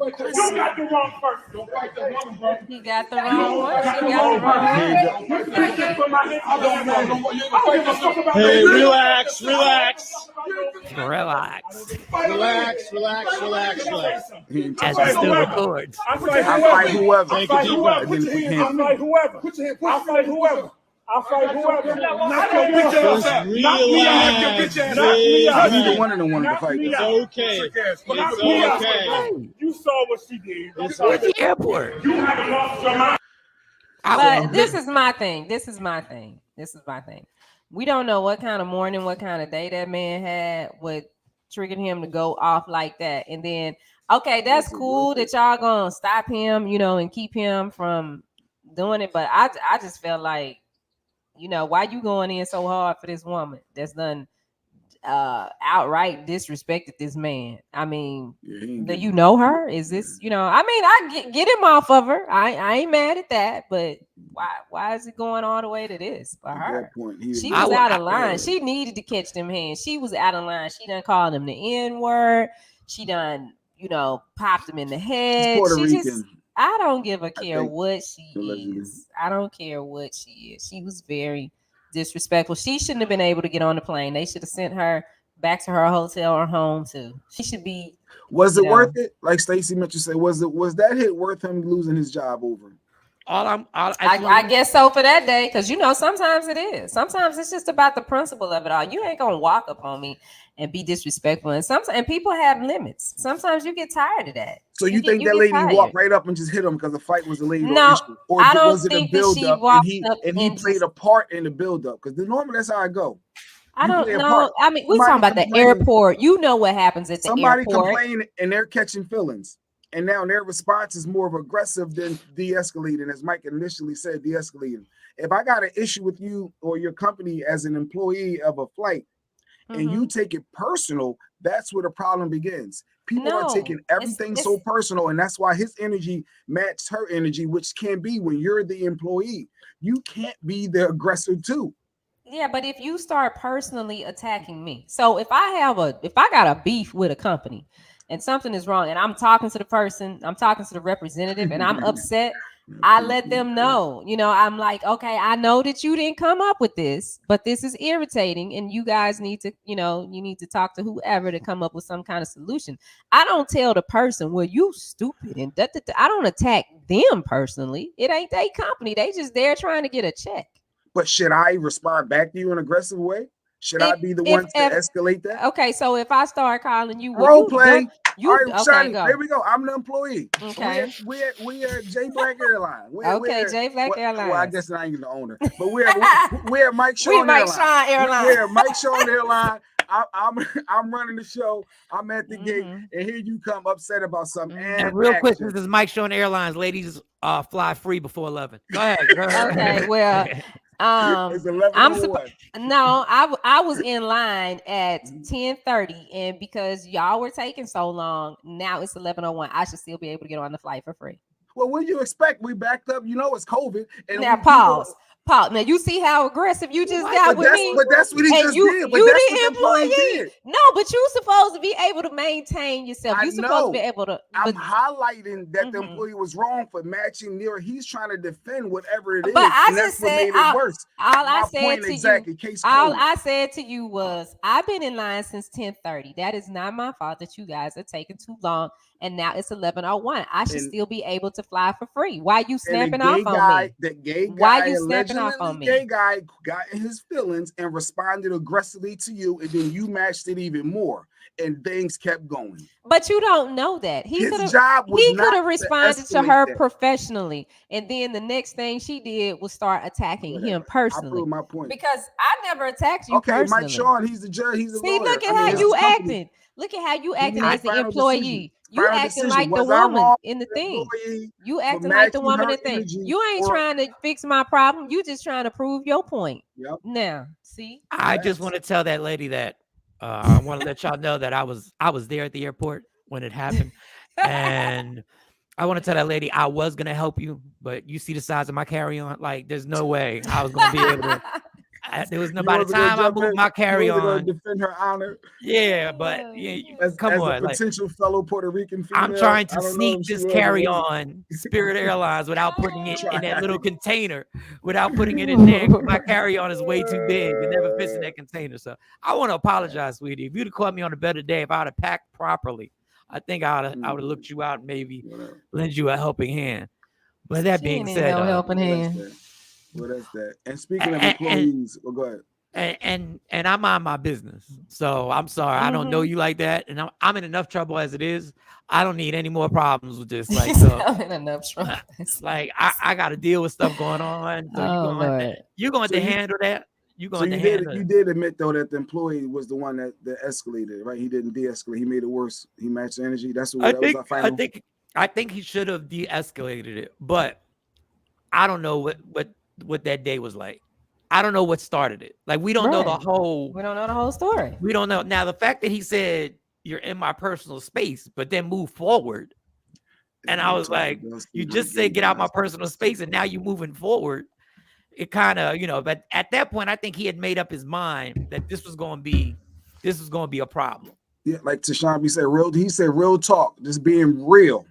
got the wrong person. Don't fight that woman, bro. He got the wrong one. She got the wrong one. Hey, relax. Relax. Relax. As he still records. I fight whoever. Take a deep breath. Put your hands I fight whoever. Put your hands. I fight whoever. Knock your bitch ass Just out. Knock me out. relax. Knock me out. Neither one of them wanted to fight. It's Though. okay. Knock It's me out. okay. You saw what she did. It's At okay. the airport. You haven't lost your mind. But this is my thing. We don't know what kind of morning, what kind of day that man had, what triggered him to go off like that. And then, okay, that's cool that y'all gonna stop him, and keep him from doing it. But I just felt like, why you going in so hard for this woman that's done outright disrespected this man? I mean, do you know her? Is this, I get him off of her. I ain't mad at that, but why is it going all the way to this for her? She was out of line. She needed to catch them hands. She was out of line. She done called him the N-word. She done, popped him in the head. Puerto She Rican. just, I don't give a care what she allegedly. is. I don't care what she is. She was very disrespectful. She shouldn't have been able to get on the plane. They should have sent her back to her hotel or home too. She should be. Was it worth it? Like Stacey Mitchell said, was that hit worth him losing his job over? I guess so for that day, because sometimes it is. Sometimes it's just about the principle of it all. You ain't gonna walk up on me and be disrespectful, and people have limits. Sometimes you get tired of that. So you think that lady walked right up and just hit him because the fight was delayed? No, or I don't was it think a build up and he played a part in the build up? Because normally that's how I go. I don't know. I mean, we're talking about the airport. You know what happens at the airport. Somebody complained and they're catching feelings. And now their response is more of aggressive than de-escalating, as Mike initially said, de-escalating. If I got an issue with you or your company as an employee of a flight, and you take it personal, that's where the problem begins. People are taking everything so personal, and that's why his energy matched her energy, which can be when you're the employee. You can't be the aggressor too. Yeah, but if you start personally attacking me, so if I got a beef with a company and something is wrong, and I'm talking to the person, I'm talking to the representative, and I'm upset, I let them know. I'm like, okay, I know that you didn't come up with this, but this is irritating, and you guys need to, you need to talk to whoever to come up with some kind of solution. I don't tell the person, well, you stupid, and I don't attack them personally. It ain't their company. They just there trying to get a check. But should I respond back to you in an aggressive way? Should I be the one to escalate that? Okay, so if I start calling you role play, all right, Shani, go. there we go. I'm the employee. Okay, we at J Black Airline. J Black Airline. Well, I guess I ain't the owner, but we're at Mike Shawn Airline. We're at Mike Shawn Airline. I'm running the show. I'm at the gate, and here you come upset about something. And real quick, this is Mike Shawn Airlines. Ladies fly free before 11. Go ahead. Okay, well. It's 11. I was in line at 10:30, and because y'all were taking so long, now it's 11:01. I should still be able to get on the flight for free. Well, what do you expect? We backed up. It's COVID. And now pause. Now you see how aggressive you just got with me. But that's what he just did. But you that's the employee. Did. No, but you supposed to be able to maintain yourself. You supposed to be able to. I'm highlighting that the employee was wrong for matching near. He's trying to defend whatever it is. But I and just that's what made said it worse. All I said to you was I've been in line since 10:30. That is not my fault that you guys are taking too long. And now it's 11:01. I should still be able to fly for free. Why you snapping off on me? The gay guy, why you snapping off on me? Gay guy got in his feelings and responded aggressively to you, and then you matched it even more, and things kept going. But you don't know that he could have responded to her professionally, and then the next thing she did was start attacking him personally. I proved my point because I never attacked you personally. Mike Shawn, he's the judge. He's the lawyer. Look at how you acting. Look at how you acting as the employee. You acting like the woman in the thing. You acting like the woman in the thing. You ain't trying to fix my problem. You just trying to prove your point. Yep. Now, see. I just want to tell that lady that I want to let y'all know that I was there at the airport when it happened, and I want to tell that lady I was gonna help you, but you see the size of my carry-on. Like, there's no way I was gonna be able to. There was You by the wasn't gonna time I jump moved in. my You carry wasn't gonna on. defend her honor Yeah, but come as a on, like potential fellow Puerto Rican I'm female. trying I to don't know sneak if she this was or carry wasn't. on Spirit Airlines without putting it in that little container, without putting it in there. My carry on is way too big. It never fits in that container. So I want to apologize, sweetie. If you'd have caught me on a better day, if I would have packed properly, I think I would have looked you out and maybe lend you a helping hand. But that She being ain't said, no helping hand. Well, that's that. And speaking of employees, well, go ahead. And I mind my business. So I'm sorry. I don't know you like that. And I'm in enough trouble as it is. I don't need any more problems with this. Like, so I'm in enough trouble. like I gotta deal with stuff going on. So you're going to handle that. You're going to handle you did admit though that the employee was the one that escalated, right? He didn't de-escalate, he made it worse. He matched the energy. That was our final. I think he should have de-escalated it, but I don't know what that day was like. I don't know what started it. Like we don't know the whole. We don't know the whole story. We don't know. Now the fact that he said you're in my personal space, but then move forward, and I was like, you just said get out my personal space, and now you're moving forward. It kind of, but at that point, I think he had made up his mind that this was going to be a problem. Yeah, like Tashambi said, he said real talk, just being real.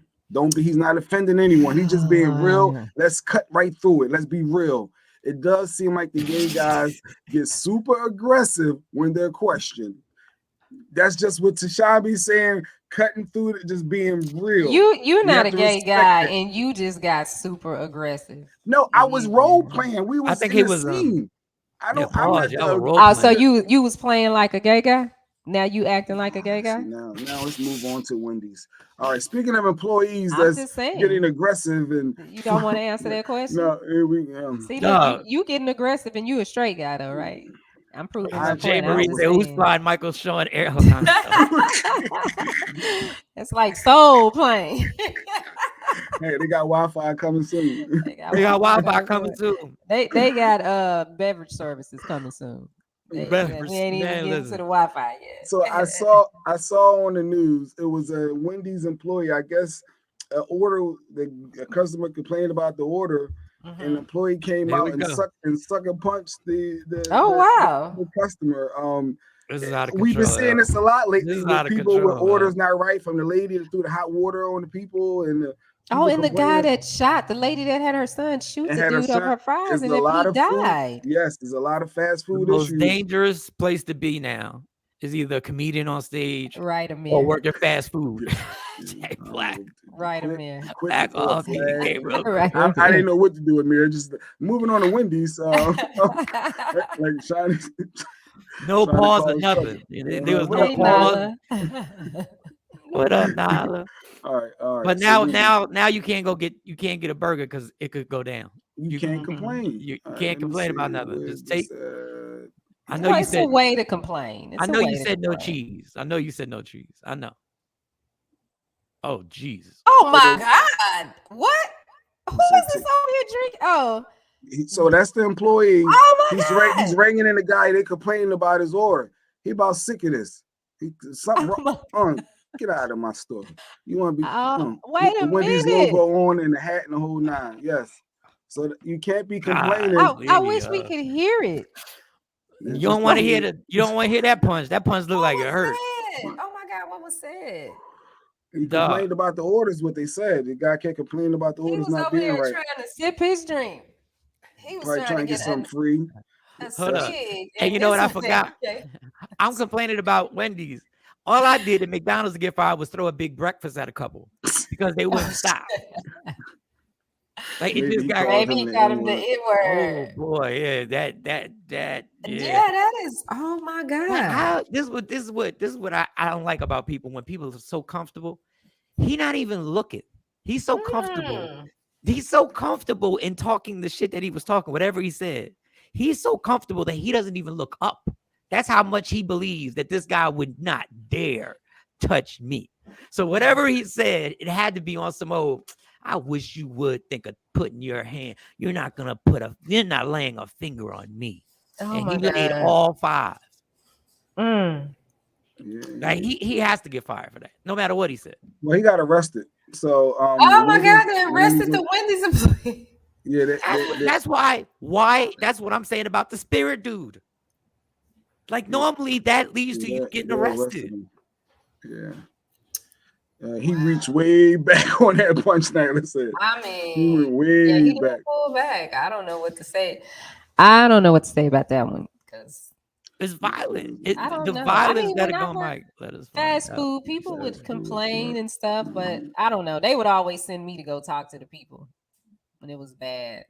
He's not offending anyone. He's just being real. Let's cut right through it. Let's be real. It does seem like the gay guys get super aggressive when they're questioned. That's just what Tashambi's saying, cutting through it, just being real. You're not a gay guy, and you just got super aggressive. No, I was role playing. We was I think in he the was scene. I'm not so you was playing like a gay guy? Now you acting like a gay guy? Now let's move on to Wendy's. All right, speaking of employees that's getting aggressive, and you don't want to answer that question. No, here we see, look, you getting aggressive, and you a straight guy though, right? I'm proving my Jay point. Marie said, "Who's flying Michael Shawn air?" It's like soul plane. Hey, they got Wi-Fi coming soon. They got Wi-Fi coming soon. They got beverage services coming soon. We ain't even getting to the Wi-Fi yet. So I saw on the news, it was a Wendy's employee. I guess a customer complained about the order, and the employee came out and sucker punched the customer. This is out of control. We've been seeing this a lot lately. With people with orders not right, from the lady that threw the hot water on the people, and the guy that shot the lady that had her son shoot the dude up her fries, and then he died. Yes, there's a lot of fast food issues. The most issues. dangerous place to be now is either a comedian on stage, or work at fast food. Black. Right, Amir. I didn't know what to do, Amir. Just moving on to Wendy's. Like Shiny. No pause or nothing. There was no pause. What up, Nyla? All right. But now you can't get a burger because it could go down. You can't complain. You can't complain about nothing. Just take. I know you said a way to complain. I know you said no cheese. I know you said no cheese. I know. Oh Jesus! Oh my God! What? Who is this over here drinking? Oh. So that's the employee. Oh my God. He's ringing in the guy. They complaining about his order. He about sick of this. Something wrong. Get out of my store. You want to be? Wait a Wendy's minute. logo on and the hat and the whole nine. Yes. So you can't be complaining. I wish we could hear it. You don't want to hear that punch. That punch looked like it hurt. Oh my God! What was said? He complained about the orders. What they said. The guy kept complaining about the orders not being right. He was over here trying to sip his drink. He was trying to get something free. Hold up. Hey, you know what I forgot? I'm complaining about Wendy's. All I did at McDonald's to get fired was throw a big breakfast at a couple because they wouldn't stop. Like it just got maybe he got him the N-word. Oh boy, yeah, that yeah, that is. Oh my God. This is what I don't like about people. When people are so comfortable, he not even looking. He's so comfortable. He's so comfortable in talking the shit that he was talking, whatever he said. He's so comfortable that he doesn't even look up. That's how much he believes that this guy would not dare touch me. So whatever he said, it had to be on some old, I wish you would think of putting your hand. You're not laying a finger on me. And he laid all five. Like he has to get fired for that, no matter what he said. Well, he got arrested. So oh my God, they arrested the Wendy's employee. Yeah, that's why. That's what I'm saying about the spirit dude. Like normally that leads to you getting arrested. Yeah. He reached way back on that punch night. Listen, I mean, he went way he back. Pull back. I don't know what to say. I don't know what to say about that one because it's violent. I don't know. Violence when gotta I go, Mike. Let us fast food, people would complain and stuff, but I don't know. They would always send me to go talk to the people when it was bad.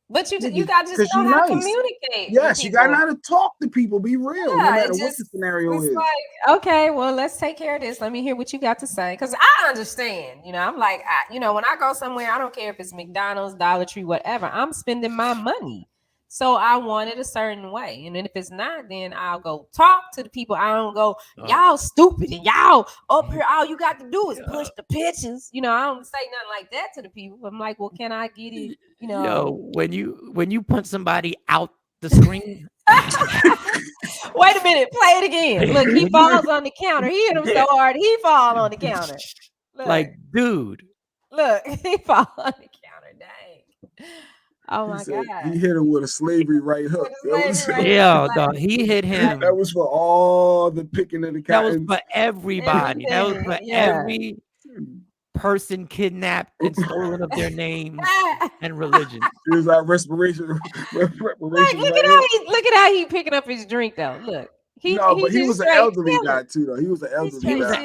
But you got to just know how to communicate. Yes, you got to know how to talk to people. Be real, no matter what the scenario is. Like, okay, well, let's take care of this. Let me hear what you got to say, because I understand. I'm like, when I go somewhere, I don't care if it's McDonald's, Dollar Tree, whatever. I'm spending my money, so I want it a certain way. And then if it's not, then I'll go talk to the people. I don't go, y'all stupid and y'all up here. All you got to do is push the pitches. I don't say nothing like that to the people. I'm like, well, can I get it? When you punch somebody out the screen. Wait a minute, play it again. Look, he falls on the counter. He hit him so hard, he fall on the counter. Look. Like, dude. Look, he fall on the counter. Dang. Oh my God. He hit him with a slavery right hook. Dog. He hit him. That was for all the picking of the cotton. That was for everybody. That was for every person kidnapped and stolen of their names and religion. It was like respiration. Look at how he picking up his drink though. Look. He was an elderly guy too, though. He was an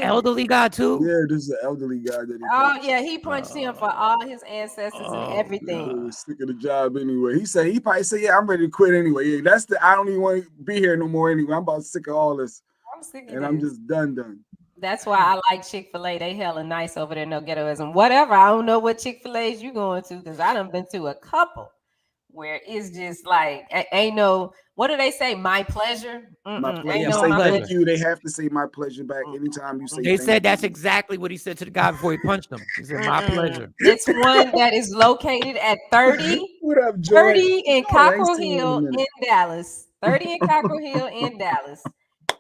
elderly guy too. Yeah, this is an elderly guy that he punched. Yeah, he punched him for all his ancestors and everything. He was sick of the job anyway. He probably said, "Yeah, I'm ready to quit anyway." Yeah, I don't even want to be here no more anyway. I'm about sick of all this. I'm sick of and I'm just done. That's why I like Chick-fil-A. They hella nice over there, no ghettoism. Whatever. I don't know what Chick-fil-A's you going to, because I done been to a couple where it's just like ain't no. What do they say? My pleasure. My pleasure. Thank you. They have to say my pleasure back anytime you say. They said that's exactly what he said to the guy before he punched him. He said, "My pleasure." It's one that is located at 30. What up, Joy? 30 in Cockrell Hill in Dallas. 30 in Cockrell Hill in Dallas.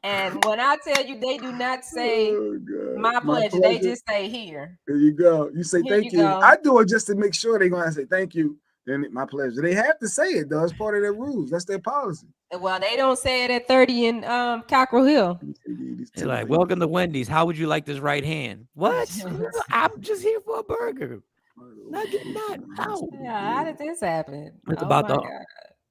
And when I tell you, they do not say my pleasure. They just say here. There you go. You say thank you. I do it just to make sure they're going to say thank you. Then my pleasure. They have to say it though. It's part of their rules. That's their policy. Well, they don't say it at 30 in Cockrell Hill. They're like, welcome to Wendy's. How would you like this right hand? What? I'm just here for a burger. Not getting that out. Yeah, how did this happen?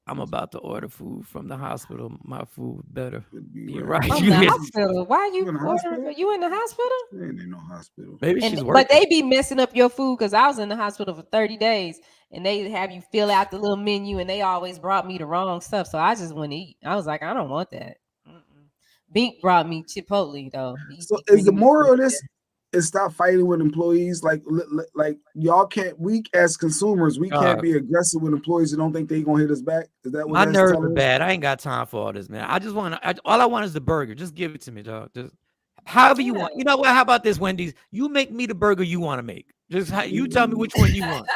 I'm about to order food from the hospital. My food better be right. From the hospital? Why are you ordering? You in the hospital? Ain't no hospital. Maybe she's working. But they be messing up your food, because I was in the hospital for 30 days and they have you fill out the little menu and they always brought me the wrong stuff. So I just wouldn't eat. I was like, I don't want that. Bink brought me Chipotle though. So is the moral of this is stop fighting with employees? Like y'all can't, we as consumers, we can't be aggressive with employees who don't think they're gonna hit us back. Is that what my nerves are bad? I ain't got time for all this, man. I just want to, all I want is the burger. Just give it to me, dog. Just however you want. You know what? How about this, Wendy's? You make me the burger you want to make. Just you tell me which one you want.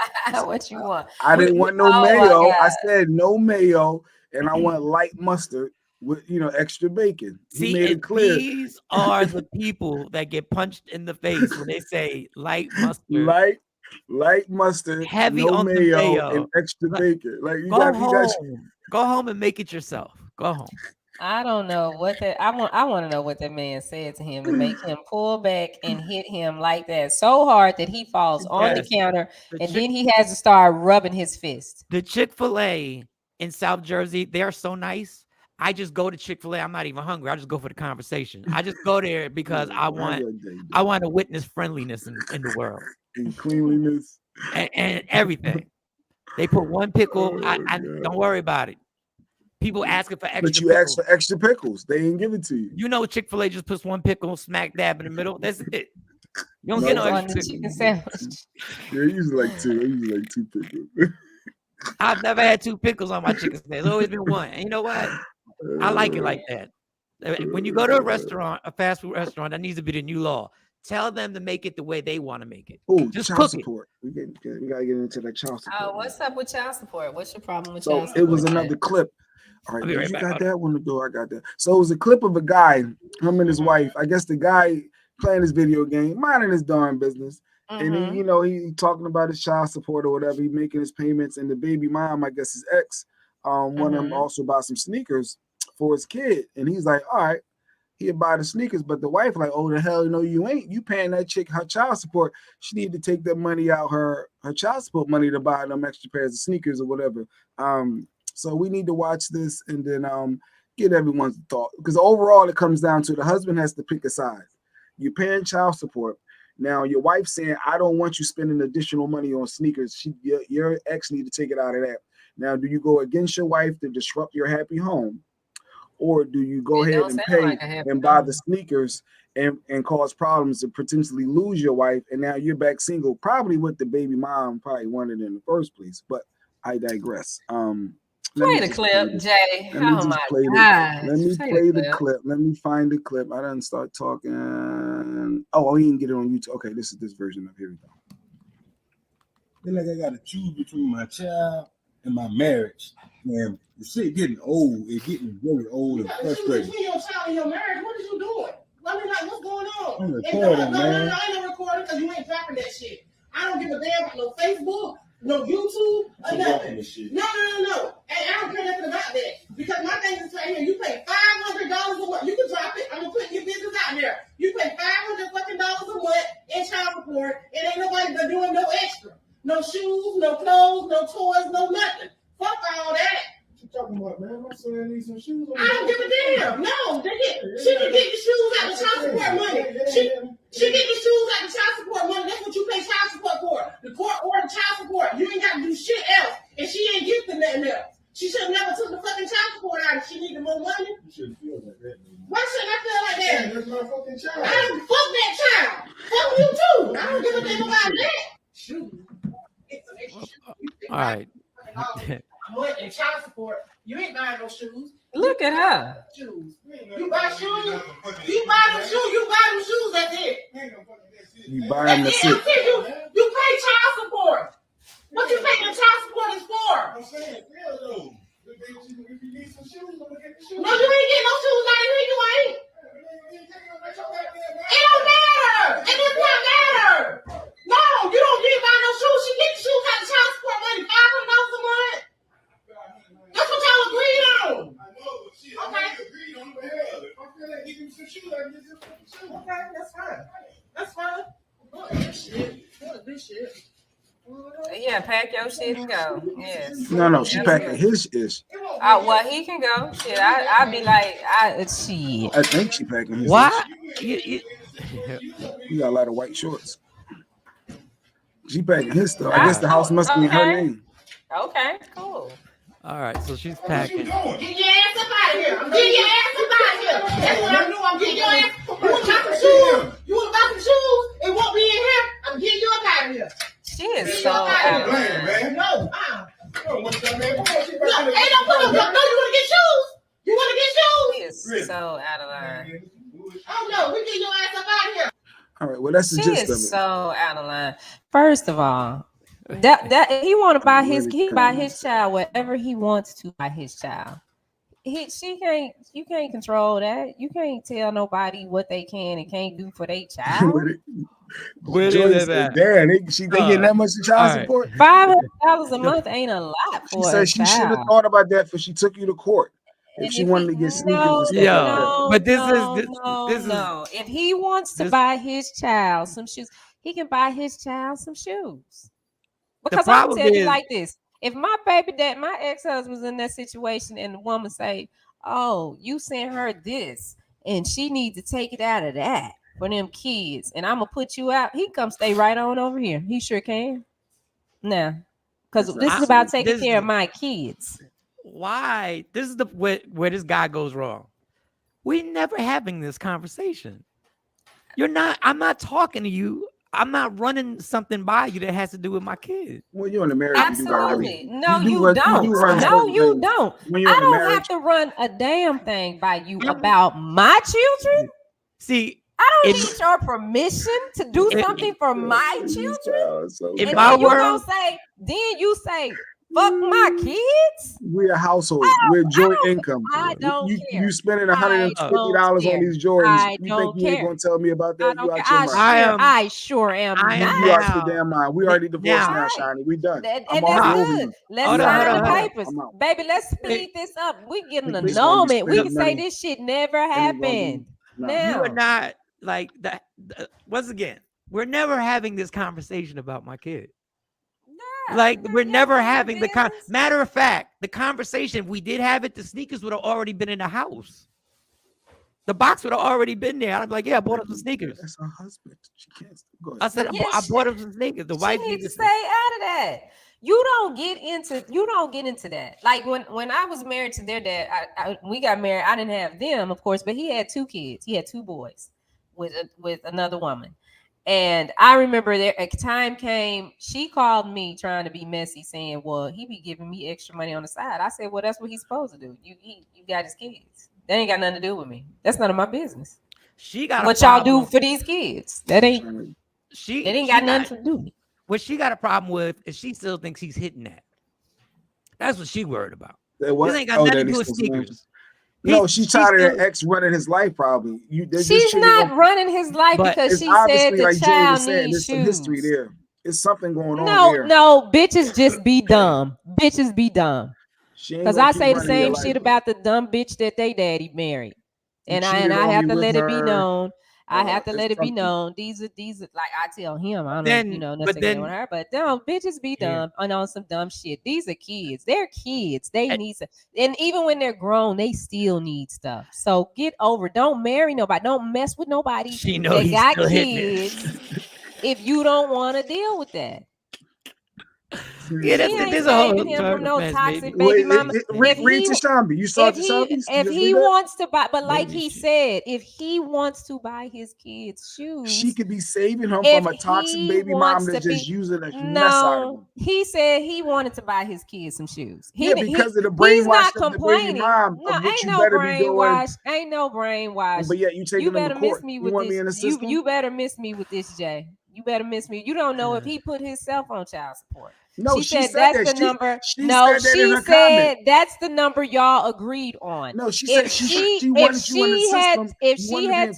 What you want? I didn't want no mayo. I said no mayo, and I want light mustard with extra bacon. See, he made it clear. These are the people that get punched in the face when they say light mustard. Light mustard, heavy no on mayo, the mayo, and extra bacon. Like you go home and make it yourself. Go home. I don't know what that. I want to know what that man said to him to make him pull back and hit him like that so hard that he falls on the counter, and then he has to start rubbing his fist. The Chick-fil-A in South Jersey, they are so nice. I just go to Chick-fil-A. I'm not even hungry. I just go for the conversation. I just go there because I want to witness friendliness in the world and cleanliness and everything. They put one pickle. I don't worry about it. People asking for extra. But you ask for extra pickles. They ain't give it to you. You know, Chick-fil-A just puts one pickle smack dab in the middle. That's it. You don't get no extra chicken sandwich. Yeah, usually like two. I usually like two pickles. I've never had two pickles on my chicken sandwich. It's always been one. And you know what? I like it like that. When you go to a restaurant, a fast food restaurant, that needs to be the new law. Tell them to make it the way they want to make it. Oh, just child support. We gotta get into that child support. Oh, what's up with child support? What's your problem with child support? It was another clip. All right, you got that one to go. I got that. So it was a clip of a guy, him and his wife. I guess the guy playing his video game, minding his darn business. And then, you know, he talking about his child support or whatever. He making his payments, and the baby mom, I guess his ex, wanted him also buy some sneakers for his kid. And he's like, all right, he'll buy the sneakers. But the wife like, oh, the hell, no, you ain't. You paying that chick her child support. She need to take that money out, her child support money, to buy them extra pairs of sneakers or whatever. So we need to watch this and then get everyone's thought. Because overall, it comes down to the husband has to pick a side. You're paying child support. Now your wife saying, I don't want you spending additional money on sneakers. Your ex need to take it out of that. Now, do you go against your wife to disrupt your happy home? Or do you go ahead and pay and buy the sneakers and cause problems and potentially lose your wife? And now you're back single, probably with the baby mom probably wanted in the first place. But I digress. Play the clip, Jay. Oh my God. Let me play the clip. Let me find the clip. I didn't start talking. Oh, he didn't get it on YouTube. Okay, this is this version of. Here we go. Feel like I got to choose between my child and my marriage. And the shit getting old. It's getting really old and frustrating. Between your child and your marriage, what is you doing? I mean, like, what's going on? I'm recording, man. I ain't no recording because you ain't dropping that shit. I don't give a damn about no Facebook, no YouTube, or nothing. No. And I don't care nothing about that. Because my thing is right here, you pay $500 a month. You can drop it. I'm going to put your business out there. You pay $500 fucking dollars a month in child support, and ain't nobody but doing no extra. No shoes, no clothes, no toys, no nothing. Fuck all that. What you talking about, man? My son needs some shoes. I don't give a damn. No, she can get the shoes out of child support money. She get the shoes out of child support money. That's what you pay child support for. The court ordered child support. You ain't got to do shit else. And she ain't gifting nothing else. She should have never took the fucking child support out if she needed more money. You shouldn't feel like that, man. Why shouldn't I feel like that? That's my fucking child. I don't fuck that child. Fuck you too. I don't give a damn about that. Shoot. All right. Money and child support. You ain't buying no shoes. Look at her. Shoes. You buy shoes. You buy them shoes. You buy them shoes. That's it. You buy them, that's it. You pay child support. What you pay the child support is for? I'm saying, feel though. If you need some shoes, I'm gonna get the shoes. No, you ain't getting no shoes out of here. You ain't. It don't matter. It does not matter. No, you don't need to buy no shoes. She get the shoes out of child support money, $500 a month. That's what y'all agreed on. I know, but shit, I agreed on the hell. If I feel like getting some shoes, I can get some shoes. Okay, that's fine. That's fine. Look at this shit. Look at this shit. Yeah, pack your shit and go. Yes. No, she packing his ish. Oh, well, he can go. Shit, I'd be like, shit. I think she packing his. What? You got a lot of white shorts. She packing his stuff. I guess the house must be in her name. Okay, cool. All right, so she's packing. Get your ass up out of here. Get your ass up out of here. That's what I'm doing. I'm getting your ass. You want to buy some shoes? You want to buy some shoes? It won't be in here. I'm getting you up out of here. She is so out of line. No, ain't no put no. No, you want to get shoes? You want to get shoes? She is so out of line. Oh no, we get your ass up out of here. All right, well that's the She gist of it. is so out of line. First of all, that he want to buy his child whatever he wants to buy his child. You can't control that. You can't tell nobody what they can and can't do for their child. Where Joyce is that? Damn, they getting that much in child support. $500 a month ain't a lot She for said a she child. should have thought about that before she took you to court. If she wanted to get sneakers and stuff No, like that. But this is If he wants to buy his child some shoes, he can buy his child some shoes. Because I'm problem telling you is- like this: if my baby dad, my ex-husband was in that situation, and the woman say, "Oh, you sent her this, and she needs to take it out of that for them kids, and I'm gonna put you out," he come stay right on over here. He sure can. Nah, because this is about taking care of my kids. Why? This is the where this guy goes wrong. We never having this conversation. I'm not talking to you. I'm not running something by you that has to do with my kid. When you're in the marriage, Absolutely. No, you don't. No, you don't. I don't have to run a damn thing by you about my children. See, I don't need your permission to do something for my children. In my world, then you say, fuck my kids? We're a household. We're joint income. I don't care. You spending I $150 don't on these care. Jordans. I You don't think you ain't care. gonna tell me about I that? You don't out care. your mind. I sure am I am You out not. your damn mind. We already divorced now, Shiny. We done. And I'm that's already over good. you. Let's Hold on, sign hold the on. papers. I'm out. Baby, let's speed this up. We getting This why you annulment. We spend can say money this shit never and it's gonna be happened. no. You are Now. not like that. Once again, we're never having this conversation about my kid. Like we're never having the matter of fact, the conversation, if we did have it, the sneakers would have already been in the house. The box would have already been there. I'm like, yeah, I bought him some sneakers. That's her husband. She can't go ahead. I said, I bought him some sneakers. The wife needs to stay out of that. You don't get into that. Like when I was married to their dad, we got married. I didn't have them, of course, but he had 2 kids. He had 2 boys with another woman. And I remember there a time came, she called me trying to be messy, saying, well, he be giving me extra money on the side. I said, well, that's what he's supposed to do. You got his kids. That ain't got nothing to do with me. That's none of my business. She got what y'all do for these kids. That ain't got nothing to do with me. What she got a problem with is she still thinks he's hitting that. That's what she worried about. This ain't got nothing to do with sneakers. No, she's tired of her ex running his life. Probably she's not running his life because she said the child needs shoes. Some history there. It's something going on there. No, bitches just be dumb. Bitches be dumb. Because I say the same shit about the dumb bitch that they daddy married, and I have to let it be known. I have to let it be known. These are like I tell him. I don't nothing on her, but no, bitches be dumb on some dumb shit. These are kids. They're kids. They need some, and even when they're grown, they still need stuff. So get over. Don't marry nobody. Don't mess with nobody. She know that he's got still kids. If you don't want to deal with that. Yeah, there's a whole him from no toxic baby mama. Read Tashambi. You saw Tashambi? If he wants to buy, but like he said, if he wants to buy his kids shoes, she could be saving him from a toxic baby mom that's just using a mess out of him. He said he wanted to buy his kids some shoes. Because of the brainwash of the baby mom. No, ain't no brainwash. Ain't no brainwash. But yet you take him to court. You better miss me with this, Jay. You better miss me. You don't know if he put himself on child support. No, she said that's the number. She said that's the number y'all agreed on. No, she said she wanted you in the system. If she had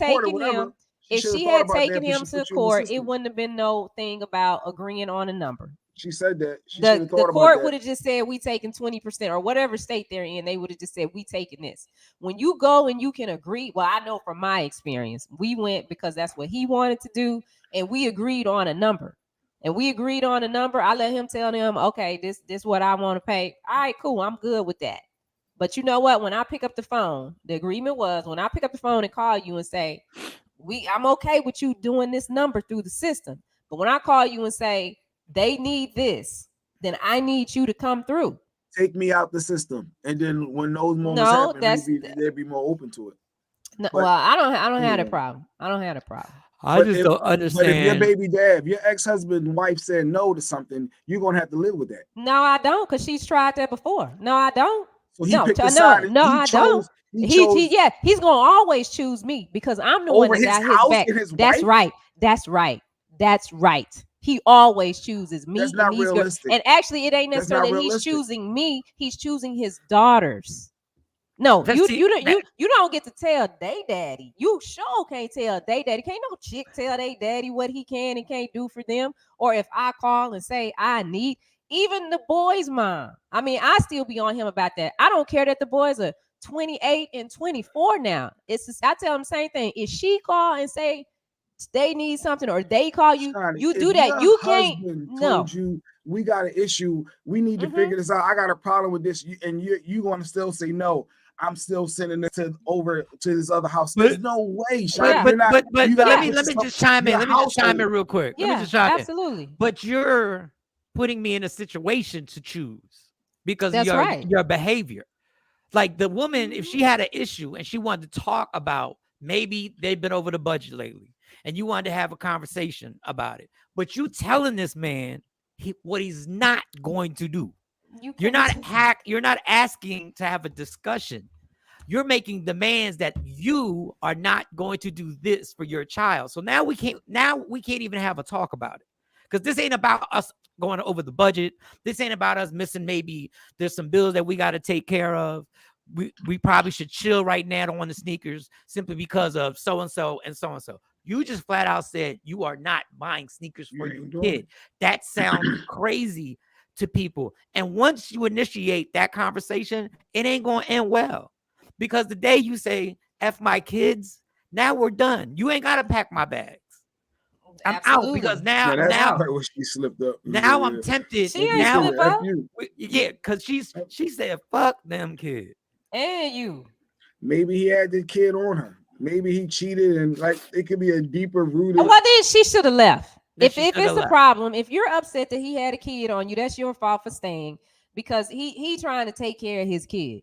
taken him to court, it wouldn't have been no thing about agreeing on a number. She said that. The court would have just said we taking 20% or whatever state they're in. They would have just said we taking this. When you go and you can agree, well, I know from my experience, we went because that's what he wanted to do, and we agreed on a number. I let him tell them, okay, this is what I want to pay. All right, cool. I'm good with that. But you know what? When I pick up the phone, the agreement was when I pick up the phone and call you and say, I'm okay with you doing this number through the system. But when I call you and say they need this, then I need you to come through. Take me out the system. And then when those moments happen, they'd be more open to it. No, well, I don't have a problem. I don't have a problem. I just don't understand. But if your baby dad, if your ex-husband wife said no to something, you're gonna have to live with that. No, I don't, because she's tried that before. No, I don't. So he picked a side. No, I don't. He's gonna always choose me because I'm the one that got his back. That's right. He always chooses me. That's not realistic. And actually, it ain't necessarily that he's choosing me. He's choosing his daughters. No, you don't get to tell they daddy. You sure can't tell they daddy. Can't no chick tell they daddy what he can and can't do for them. Or if I call and say I need, even the boy's mom. I mean, I still be on him about that. I don't care that the boys are 28 and 24 now. I tell them the same thing. If she call and say they need something or they call you, you do that. You can't. Told you we got an issue. We need to figure this out. I got a problem with this, and you going to still say no. I'm still sending it over to this other house. There's no way. But let me just chime in. Let me just chime in real quick. Yeah, absolutely. But you're putting me in a situation to choose because of your behavior. Like the woman, if she had an issue and she wanted to talk about maybe they've been over the budget lately, and you wanted to have a conversation about it, but you telling this man what he's not going to do. You're not asking to have a discussion. You're making demands that you are not going to do this for your child. So now we can't even have a talk about it Because this ain't about us going over the budget. This ain't about us missing, maybe there's some bills that we got to take care of. We probably should chill right now on the sneakers simply because of so-and-so and so-and-so. You just flat out said you are not buying sneakers for your kid. That sounds crazy to people. And once you initiate that conversation, it ain't going to end well. Because the day you say, F my kids, now we're done. You ain't got to pack my bags. I'm out because now where she slipped up. Now I'm tempted. She ain't slip up. Yeah, because she said, fuck them kids. And you. Maybe he had the kid on her. Maybe he cheated, and like it could be a deeper rooted. Well, then she should have left. If it's left. a problem, if you're upset that he had a kid on you, that's your fault for staying because he trying to take care of his kid.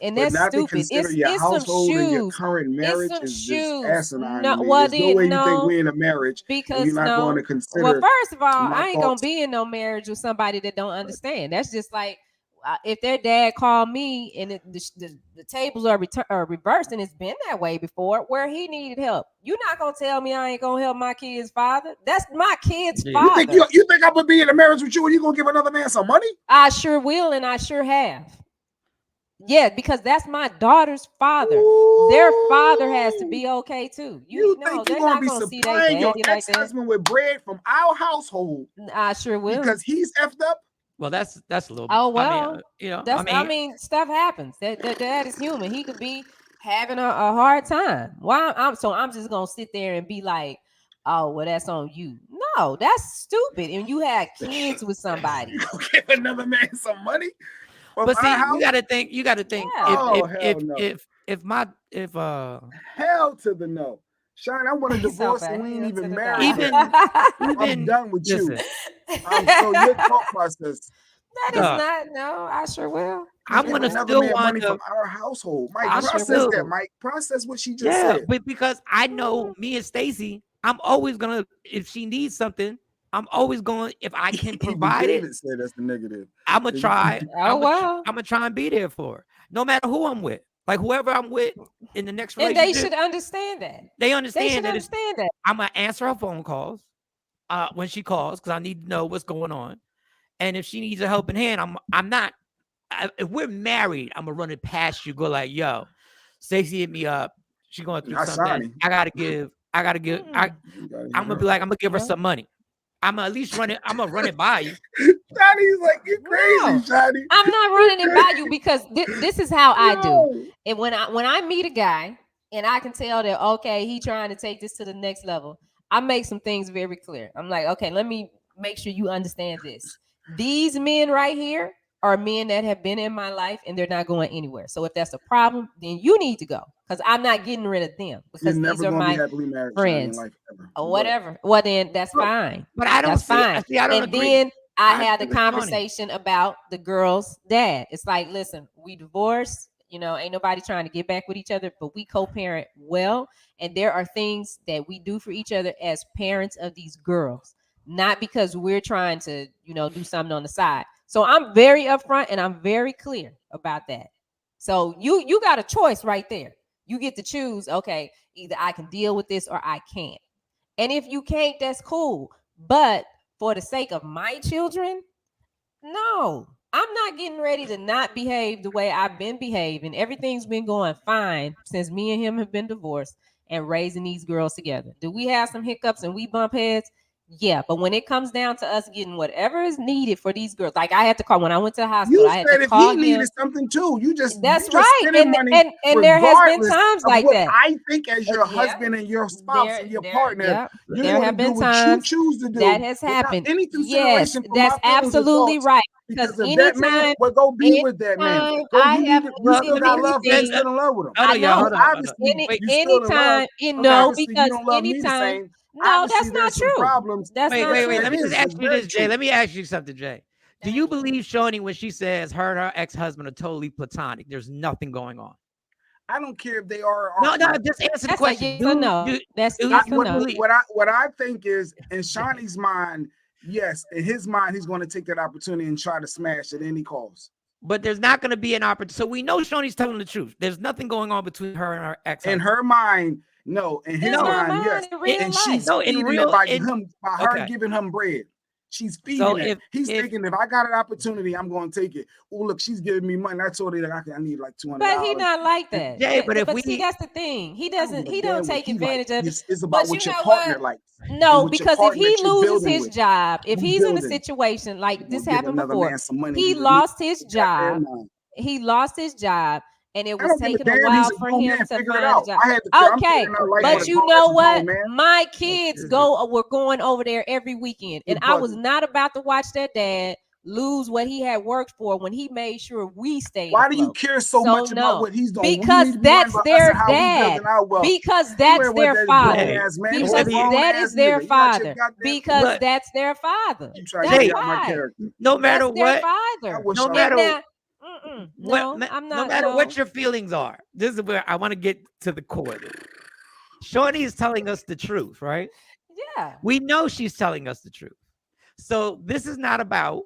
And that's stupid. Your household and your current marriage is just asinine. No way you think we're in a marriage because you're not going to consider. Well, first of all, I ain't gonna be in no marriage with somebody that don't understand. That's just like if their dad called me and the tables are reversed, and it's been that way before, where he needed help. You're not gonna tell me I ain't gonna help my kid's father. That's my kid's father. You think I'm gonna be in a marriage with you and you gonna give another man some money? I sure will, and I sure have. Yeah, because that's my daughter's father. Ooh. Their father has to be okay too. You think you're gonna be supplying your ex-husband with bread from our household? I sure will. Because he's effed up. Well, that's a little. Oh well, I mean, stuff happens. That dad is human. He could be having a hard time. I'm just gonna sit there and be like, oh well, that's on you. No, that's stupid. And you had kids with somebody. You gonna give another man some money? But see, you gotta think. Yeah. If hell to the no. Shawn, I want a divorce and we ain't even married. I'm done with you. So your thought process. That is not. No, I sure will. I'm gonna still want money from our household. Mike, process that. Mike, process what she just said. But because I know me and Stacy, I'm always gonna. If she needs something, I'm always going. If I can provide it, say that's the negative. I'm gonna try. I'm gonna try and be there for her, no matter who I'm with. Like whoever I'm with in the next relationship, and they should understand that. They understand that. I'm gonna answer her phone calls when she calls because I need to know what's going on. And if she needs a helping hand, I'm not. If we're married, I'm gonna run it past you. Go like, yo, Stacey hit me up. She's going through something. I gotta give. I'm gonna be like, I'm gonna give her some money. I'm gonna at least run it. I'm gonna run it by you. Johnny's like, you're crazy, Johnny. I'm not running it by you because this is how I do. And when I meet a guy and I can tell that okay, he trying to take this to the next level, I make some things very clear. I'm like, okay, let me make sure you understand this. These men right here are men that have been in my life and they're not going anywhere. So if that's a problem, then you need to go because I'm not getting rid of them because these are my friends or whatever. Well, then that's fine. But I don't. That's fine. I don't agree. Then I had a conversation about the girl's dad. It's like, listen, we divorced. You know, ain't nobody trying to get back with each other, but we co-parent well, and there are things that we do for each other as parents of these girls, not because we're trying to, do something on the side. So I'm very upfront and I'm very clear about that. So you got a choice right there. You get to choose, okay, either I can deal with this or I can't. And if you can't, that's cool. But for the sake of my children, no, I'm not getting ready to not behave the way I've been behaving. Everything's been going fine since me and him have been divorced and raising these girls together. Do we have some hiccups and we bump heads? Yeah, but when it comes down to us getting whatever is needed for these girls, like I had to call when I went to the hospital. I had to call him. He needed something too. That's right. And there has been times like that. I think as your husband and your spouse and your partner, there have been times you choose to do that has happened. Any yes, that's absolutely right. Because that man will go be with that man. You still got love. You still in love with him. I know. Anytime, because anytime. No, that's not true. Wait. Let me just ask you this, Jay. Let me ask you something, Jay. Do you believe Shawnee when she says her and her ex-husband are totally platonic? There's nothing going on. I don't care if they are. No, just answer the question. What I think is in Shawnee's mind, yes, in his mind, he's going to take that opportunity and try to smash at any cost. But there's not going to be an opportunity. So we know Shawnee's telling the truth. There's nothing going on between her and her ex-husband. In her mind, No, in his That's her mind, yes. mind in real And life. she's No, in feeding real- it by in- her okay. giving him bread. She's feeding So it. He's if- thinking, if I got an opportunity, I'm going to take it. Oh, look, she's giving me money. I told her that I need like $200. But he not like that. Jay, but if see, we- that's the thing. He doesn't. give a He damn don't what take he advantage likes. of it. It's about But what you your know partner what? likes. No, and with your because if partner he that you're loses building his with. job, if You he's in a building. situation like You this gonna give happened another before, man some money he to leave lost his that damn job. mind. He lost his job, and it I was don't give a taking a damn. while He's a for grown him man. to Figure it find a out. job. I had to. I'm Okay, figuring out life but with a you grown know ass what? grown man. My kids were going over there every weekend, and You're I was bugging. not about to watch that dad lose what he had worked for when he made sure we stayed. Why do you afloat. care so much no, about what he's doing? because We need to be worrying that's about us their and how we dad. building our wealth. Because You that's ain't with their that father. grown ass man. You a Because grown that ass is their nigga. You got father. your goddamn- Because Look, that's their father. You try to That's get out my why. character. no matter That's their what, father. I wish no I matter was. Now, no, I'm not. no matter no. what your feelings are, this is where I want to get to the core of this. Shawnee is telling us the truth, right? Yeah. We know she's telling us the truth. So this is not about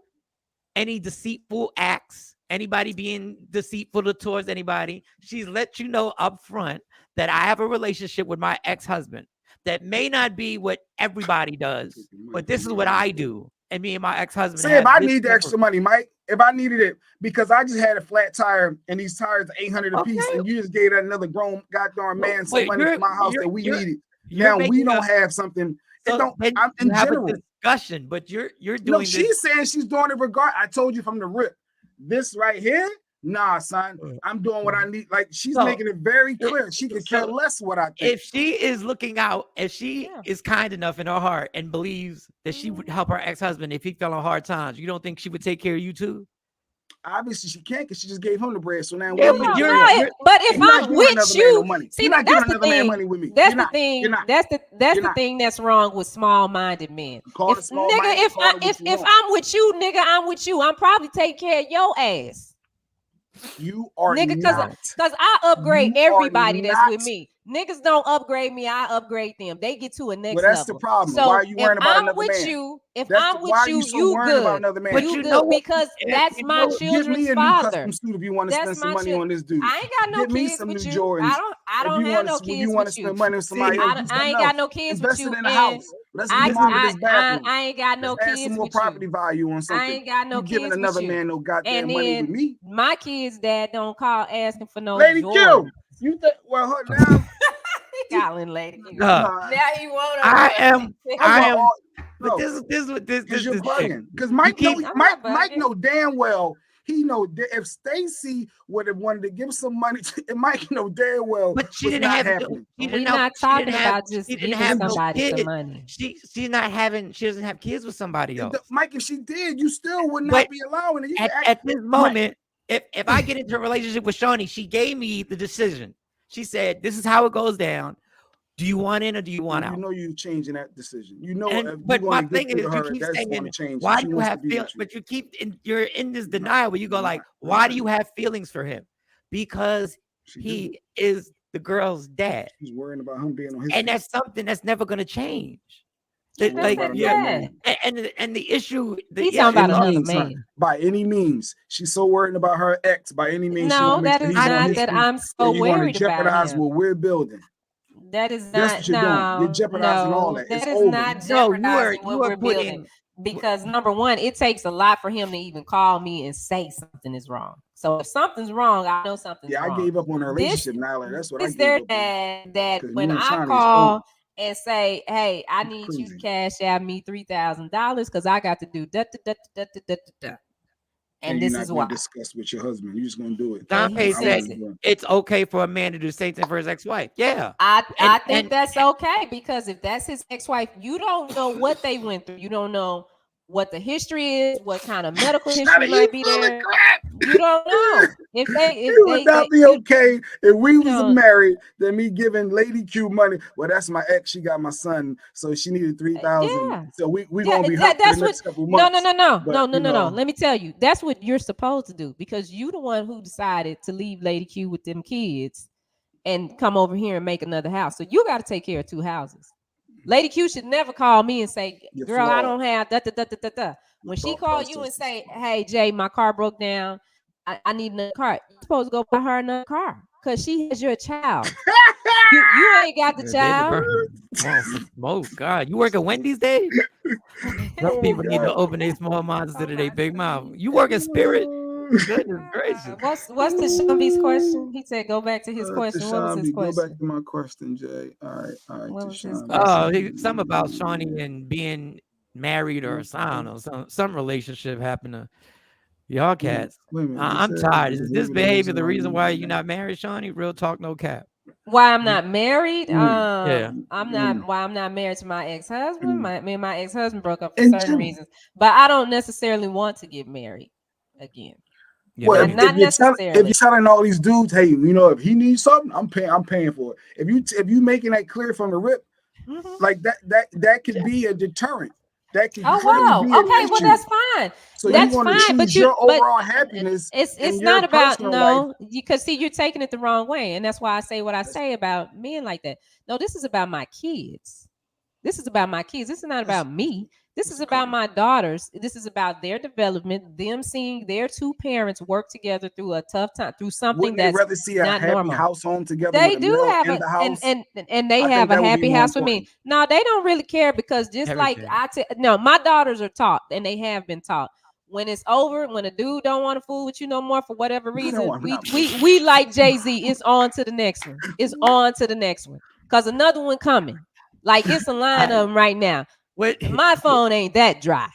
any deceitful acts, anybody being deceitful towards anybody. She's let you know up front that I have a relationship with my ex-husband that may not be what everybody does, but this is what I do. And me and my ex-husband. Say if I need the extra money, Mike, if I needed it because I just had a flat tire and these tires are $800 a piece, and you just gave that another grown goddamn man some money for my house that we needed. Now we don't have something. So it don't. I'm you in have general. a discussion, but you're doing No, this. she's saying she's doing it regard. I told you from the rip. This right here, nah, son. I'm doing what I need. Like she's making it very clear. She can care less what I think. If she is looking out, if she is kind enough in her heart and believes that she would help her ex-husband if he fell on hard times, you don't think she would take care of you too? Obviously she can't because she just gave him the bread. So now Yeah, what but are you you're- doing? But if You're not I'm giving with another man you, no money. see, You're not that's giving the another man thing. money with me. That's You're the not. thing. You're not. That's You're the not. thing that's wrong with small-minded men. Call If it small nigga, minded, if call it what you if want. I'm with you, nigga, I'm with you. I'm probably take care of your ass. You are Nigga, not. cause I upgrade You are everybody that's not. with me. Niggas don't upgrade me, I upgrade them. They get to a next Well, that's level. the problem. So Why are you if worrying about I'm another with man? you, if That's I'm the- with why are you, you so you worried good. about another man? But You you good know what? because that's You my know what? Give children's me a new father. custom suit if you want to That's spend some my money chil- on this dude. I ain't got no Give me kids some with new you. Jordans. I don't have no When you kids want to with you. spend money with somebody else, do I ain't something got else. no kids Invest with you. it in a and house. Let's remodel this bathroom. I ain't got no Let's add kids some more with property you. value on something. I ain't got no You giving kids another with you. man no goddamn And money with then me. my kids' dad don't call asking for no Lady Q, Jordan. you think? Well, now Calling Lady Q. Nah. Now he want I am. No, But this is what this you're thing. bugging. Because Mike keep- know I'm Mike not Mike bugging. know damn well. He know that if Stacy would have wanted to give some money to Mike know damn well. But she was didn't not have. happening. She We're didn't not have, she talking didn't about have, just she didn't giving have no somebody kids. some money. She's not having. She doesn't have kids with somebody else. Mike, if she did, you still would not But be allowing it. You at, can act, at this moment, if I get into a relationship with Shawnee, she gave me the decision. She said, "This is how it goes down. Do you want in or do you want out?" You know you're changing that decision. You know, if But you my want to thing get is, through to you her, keep that's saying, going to change. "Why She do you wants have to be feelings?" with you. But you keep you're in this denial where you go like, "Why do you have feelings for him?" Because he is the girl's dad. She's worrying about him being on his. And that's something that's never going to change. She's worried about another man. And the issue, He's talking about another means, man. by any means, she's so worried about her ex. By any means, she No, wanna make that sure is he's on not his that feet. I'm so You're gonna worried about jeopardize him. what we're building. That is That's not what you're doing. You're jeopardizing all that. It's That is over. not No, jeopardizing you what are we're building. Because number one, it takes a lot for him to even call me and say something is wrong. So if something's wrong, I know something's wrong. Yeah, I gave up on a relationship now. Like, that's what I It's gave their up on. dad that 'Cause when me and I Shawnee is call over. and say, "Hey, I need you to cash out me $3,000 because I got to do da da da da da da da." And you're this not is gonna why. discuss with your husband. You're just gonna do it. Dante he said says it. it's okay for a man to do the same thing for his ex-wife. Yeah. I think that's okay because if that's his ex-wife, you don't know what they went through. You don't know what the history is, what kind of medical history might be there. You don't know. If it would not be okay if we was married than me giving Lady Q money. Well, that's my ex. She got my son, so she needed 3,000. Yeah. So we Yeah, gonna be hooked for the next couple months. No. Let me tell you, that's what you're supposed to do because you the one who decided to leave Lady Q with them kids and come over here and make another house. So you got to take care of two houses. Lady Q should never call me and say, "Girl, I don't have da da da da da da." When she called you and say, "Hey Jay, my car broke down. I need another car." You're supposed to go buy her another car because she has your child. You ain't got the David child. Byrne. Oh God, you work at Wendy's, Dave? Some people need to open their small minds to their big mouth. You work at Spirit? Goodness gracious. What's the Sean B's question? He said, "Go back to his question." What was his Go back question? to my question, Jay. All right. What was his Tashawn. question? Something about Shawnee and being married or I don't know, some relationship happened to y'all cats. Wait a minute, I'm tired. Is this behavior the reason why you're not married, Shawnee? Real talk, no cap. Why I'm not married? Yeah. I'm not. Why I'm not married to my ex-husband? Me and my ex-husband broke up for And certain Jim- reasons, but I don't necessarily want to get married again. Yeah, Well, me Not if you're necessarily. telling all these dudes, hey, if he needs something, I'm paying for it. If you making that clear from the rip, like that could be a deterrent. That could Oh clearly wow. be an Okay, well issue. that's fine. So That's you want to fine, but choose you your but overall happiness. it's in not your about personal life. no, because see, you're taking it the wrong way, and that's why I say what I say about men like that. No, this is about my kids. This is about my kids. This is not about me. This is about my daughters. This is about their development, them seeing their two parents work together through a tough time, through something Wouldn't they that's rather see a not happy normal. house home together They with a do male have in the house? and they I have think a that would be happy more house with me. important. No, they don't really care because just like Everything. no, my daughters are taught and they have been taught. When it's over, when a dude don't want to fool with you no more for whatever reason, we like Jay-Z. It's on to the next one. It's on to the next one. Cause another one coming. Like it's a line of them right now. My phone ain't that dry.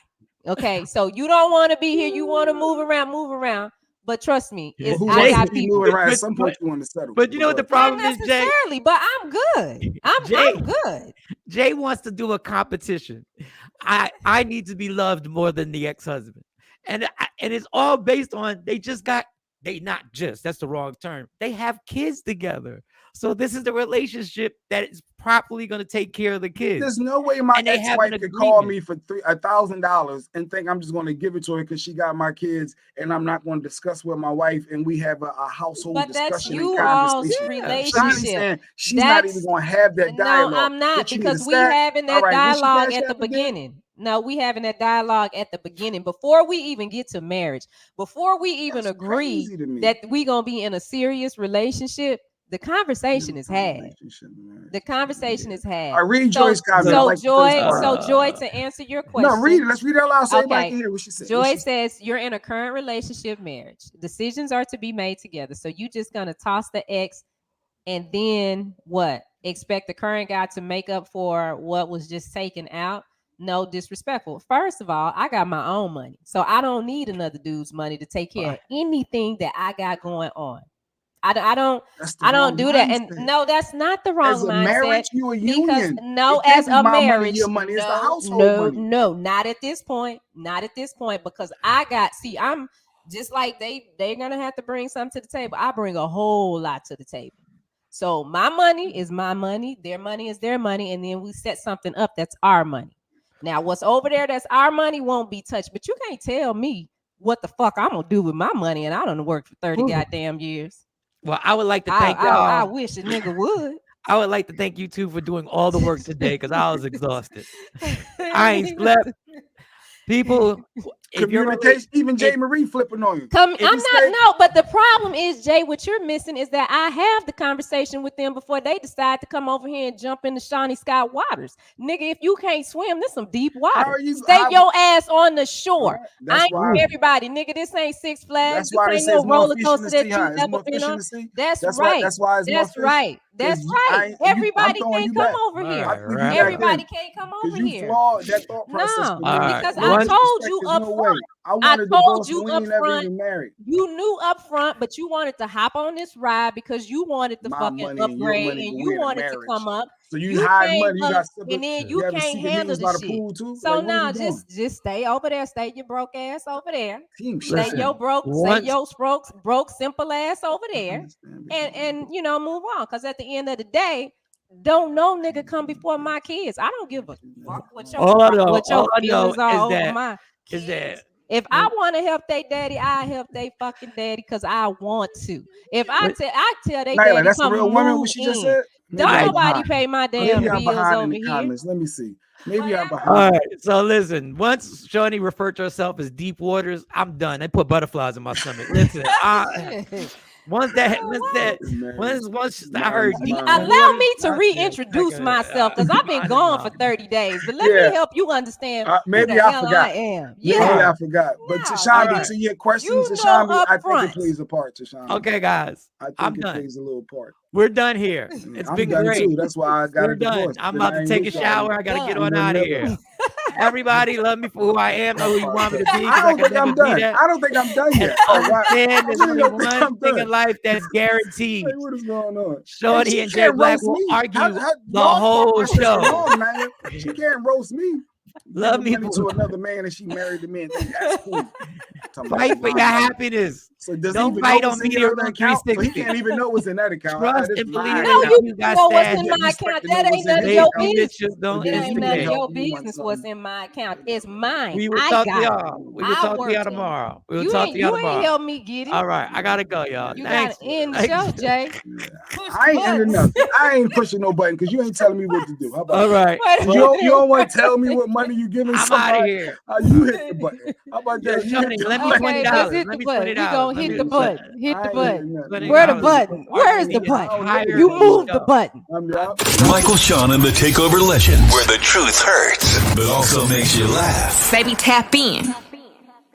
Okay, so you don't want to be here. You want to move around. But trust me, Well, who I wants got to be people. moving around? At some point, you want to settle. But you know what the problem Not is, Jay? necessarily, but I'm good. I'm good. Jay wants to do a competition. I need to be loved more than the ex-husband, and it's all based on that's the wrong term. They have kids together, so this is the relationship that is properly going to take care of the kids. There's no way my And they have ex-wife an could call agreement. me for $1,000 and think I'm just going to give it to her because she got my kids, and I'm not going to discuss with my wife, and we have a household But that's discussion you and all's conversation. relationship. Saying she's not even going to have that dialogue. No, I'm not, What you need, because a we stack? having All that right, what's your dialogue cash at the app again? beginning. No, we having that dialogue at the beginning before we even get to marriage. Before we even agree crazy to me. that we gonna be in a serious relationship, the conversation is had. The conversation is had. I read Joy's comment. I So like the first part. Joy, to answer your question. No, read it. Let's read it out loud so everybody can hear what she said. Joy says you're in a current relationship marriage. Decisions are to be made together. So you just gonna toss the ex and then what? Expect the current guy to make up for what was just taken out? No, disrespectful. First of all, I got my own money. So I don't need another dude's money to take care of anything that I got going on. I don't do that. And no, that's not the wrong As a mindset. marriage, you a union. Because no, It can't as be a my money, marriage, your money. It's the household money. No, not at this point. Not at this point, because I'm just like they're gonna have to bring something to the table. I bring a whole lot to the table. So my money is my money, their money is their money, and then we set something up that's our money. Now, what's over there that's our money won't be touched, but you can't tell me what the fuck I'm gonna do with my money, and I done worked for 30 goddamn years. Well, I would like to thank y'all. I wish a nigga would. I would like to thank you two for doing all the work today because I was exhausted. I ain't slept. People, communication, even Jay Marie flipping on you. But the problem is, Jay, what you're missing is that I have the conversation with them before they decide to come over here and jump into Shawnee Scott waters. Nigga, if you can't swim, this some deep water. Stay your ass on the shore. I ain't everybody, nigga. This ain't Six Flags. That's why this they ain't say no more roller fish in coaster the that sea, you huh? It's never more been fish in on. the sea? That's That's right. that's why it's more That's fish. right. That's right. Everybody can't come over here. Everybody can't come over here. Flawed that thought process. No, because I told you up front. I told you up front. You knew up front, but you wanted to hop on this ride because you wanted to fucking upgrade and you wanted to come up. So you hide money, you got and then you can't handle the shit. So now just stay over there. Stay your broke ass over there. Stay your broke simple ass over there, and move on. Because at the end of the day, don't no nigga come before my kids. I don't give a fuck what your feelings are over my kids. If I want to help they daddy, I help they fucking daddy because I want to. If I tell they daddy that's come the real move woman. What she just said. Don't nobody pay my damn bills over here. Let me see. Maybe I'm behind. All right. So listen, once Shawnee referred to herself as deep waters, I'm done. I put butterflies in my stomach. Listen, Once I heard you. Allow me to reintroduce myself because I've been gone for 30 days. But let me help you understand maybe who the I hell forgot. I am. Maybe I forgot. But Tashambi, to your questions, Tashambi, I think it plays a part, Tashambi. Okay, guys. I'm done. Plays a little part. We're done here. It's been great. Too. That's why I got a divorce. I'm about to take a shower. I got to get on out of here. Everybody love me for who I am, know who you want me to be. I don't think I'm done. I don't think I'm done yet. Understand there's only one thing in life that's guaranteed. Hey, what is going on? Shorty and Jay Black will argue the whole show. She can't roast me. Love me to another man and she married the man. That's cool. Fight for your happiness. So does don't fight on me or on 360. So he can't even know what's in that account. Trust and believe. No, you know what's in my account. That ain't none of your business. It ain't none of your business what's in my account. It's mine. We will talk to y'all. We will talk to y'all tomorrow. We will talk to y'all tomorrow. You ain't help me get it. All right, I gotta go, y'all. You gotta end the show, Jay. I ain't ending nothing. I ain't pushing no button because you ain't telling me what to do. How about all right. You don't want to tell me what money you giving I'm somebody. Out of here. You hit the button. How about that? Let me $20. Let me $20. We gonna hit the button. Hit the button. $20. Where the button? Where is the button? You move the button. Michael, Shawn, and the Takeover Legend, where the truth hurts, but also makes you laugh. Baby, tap in.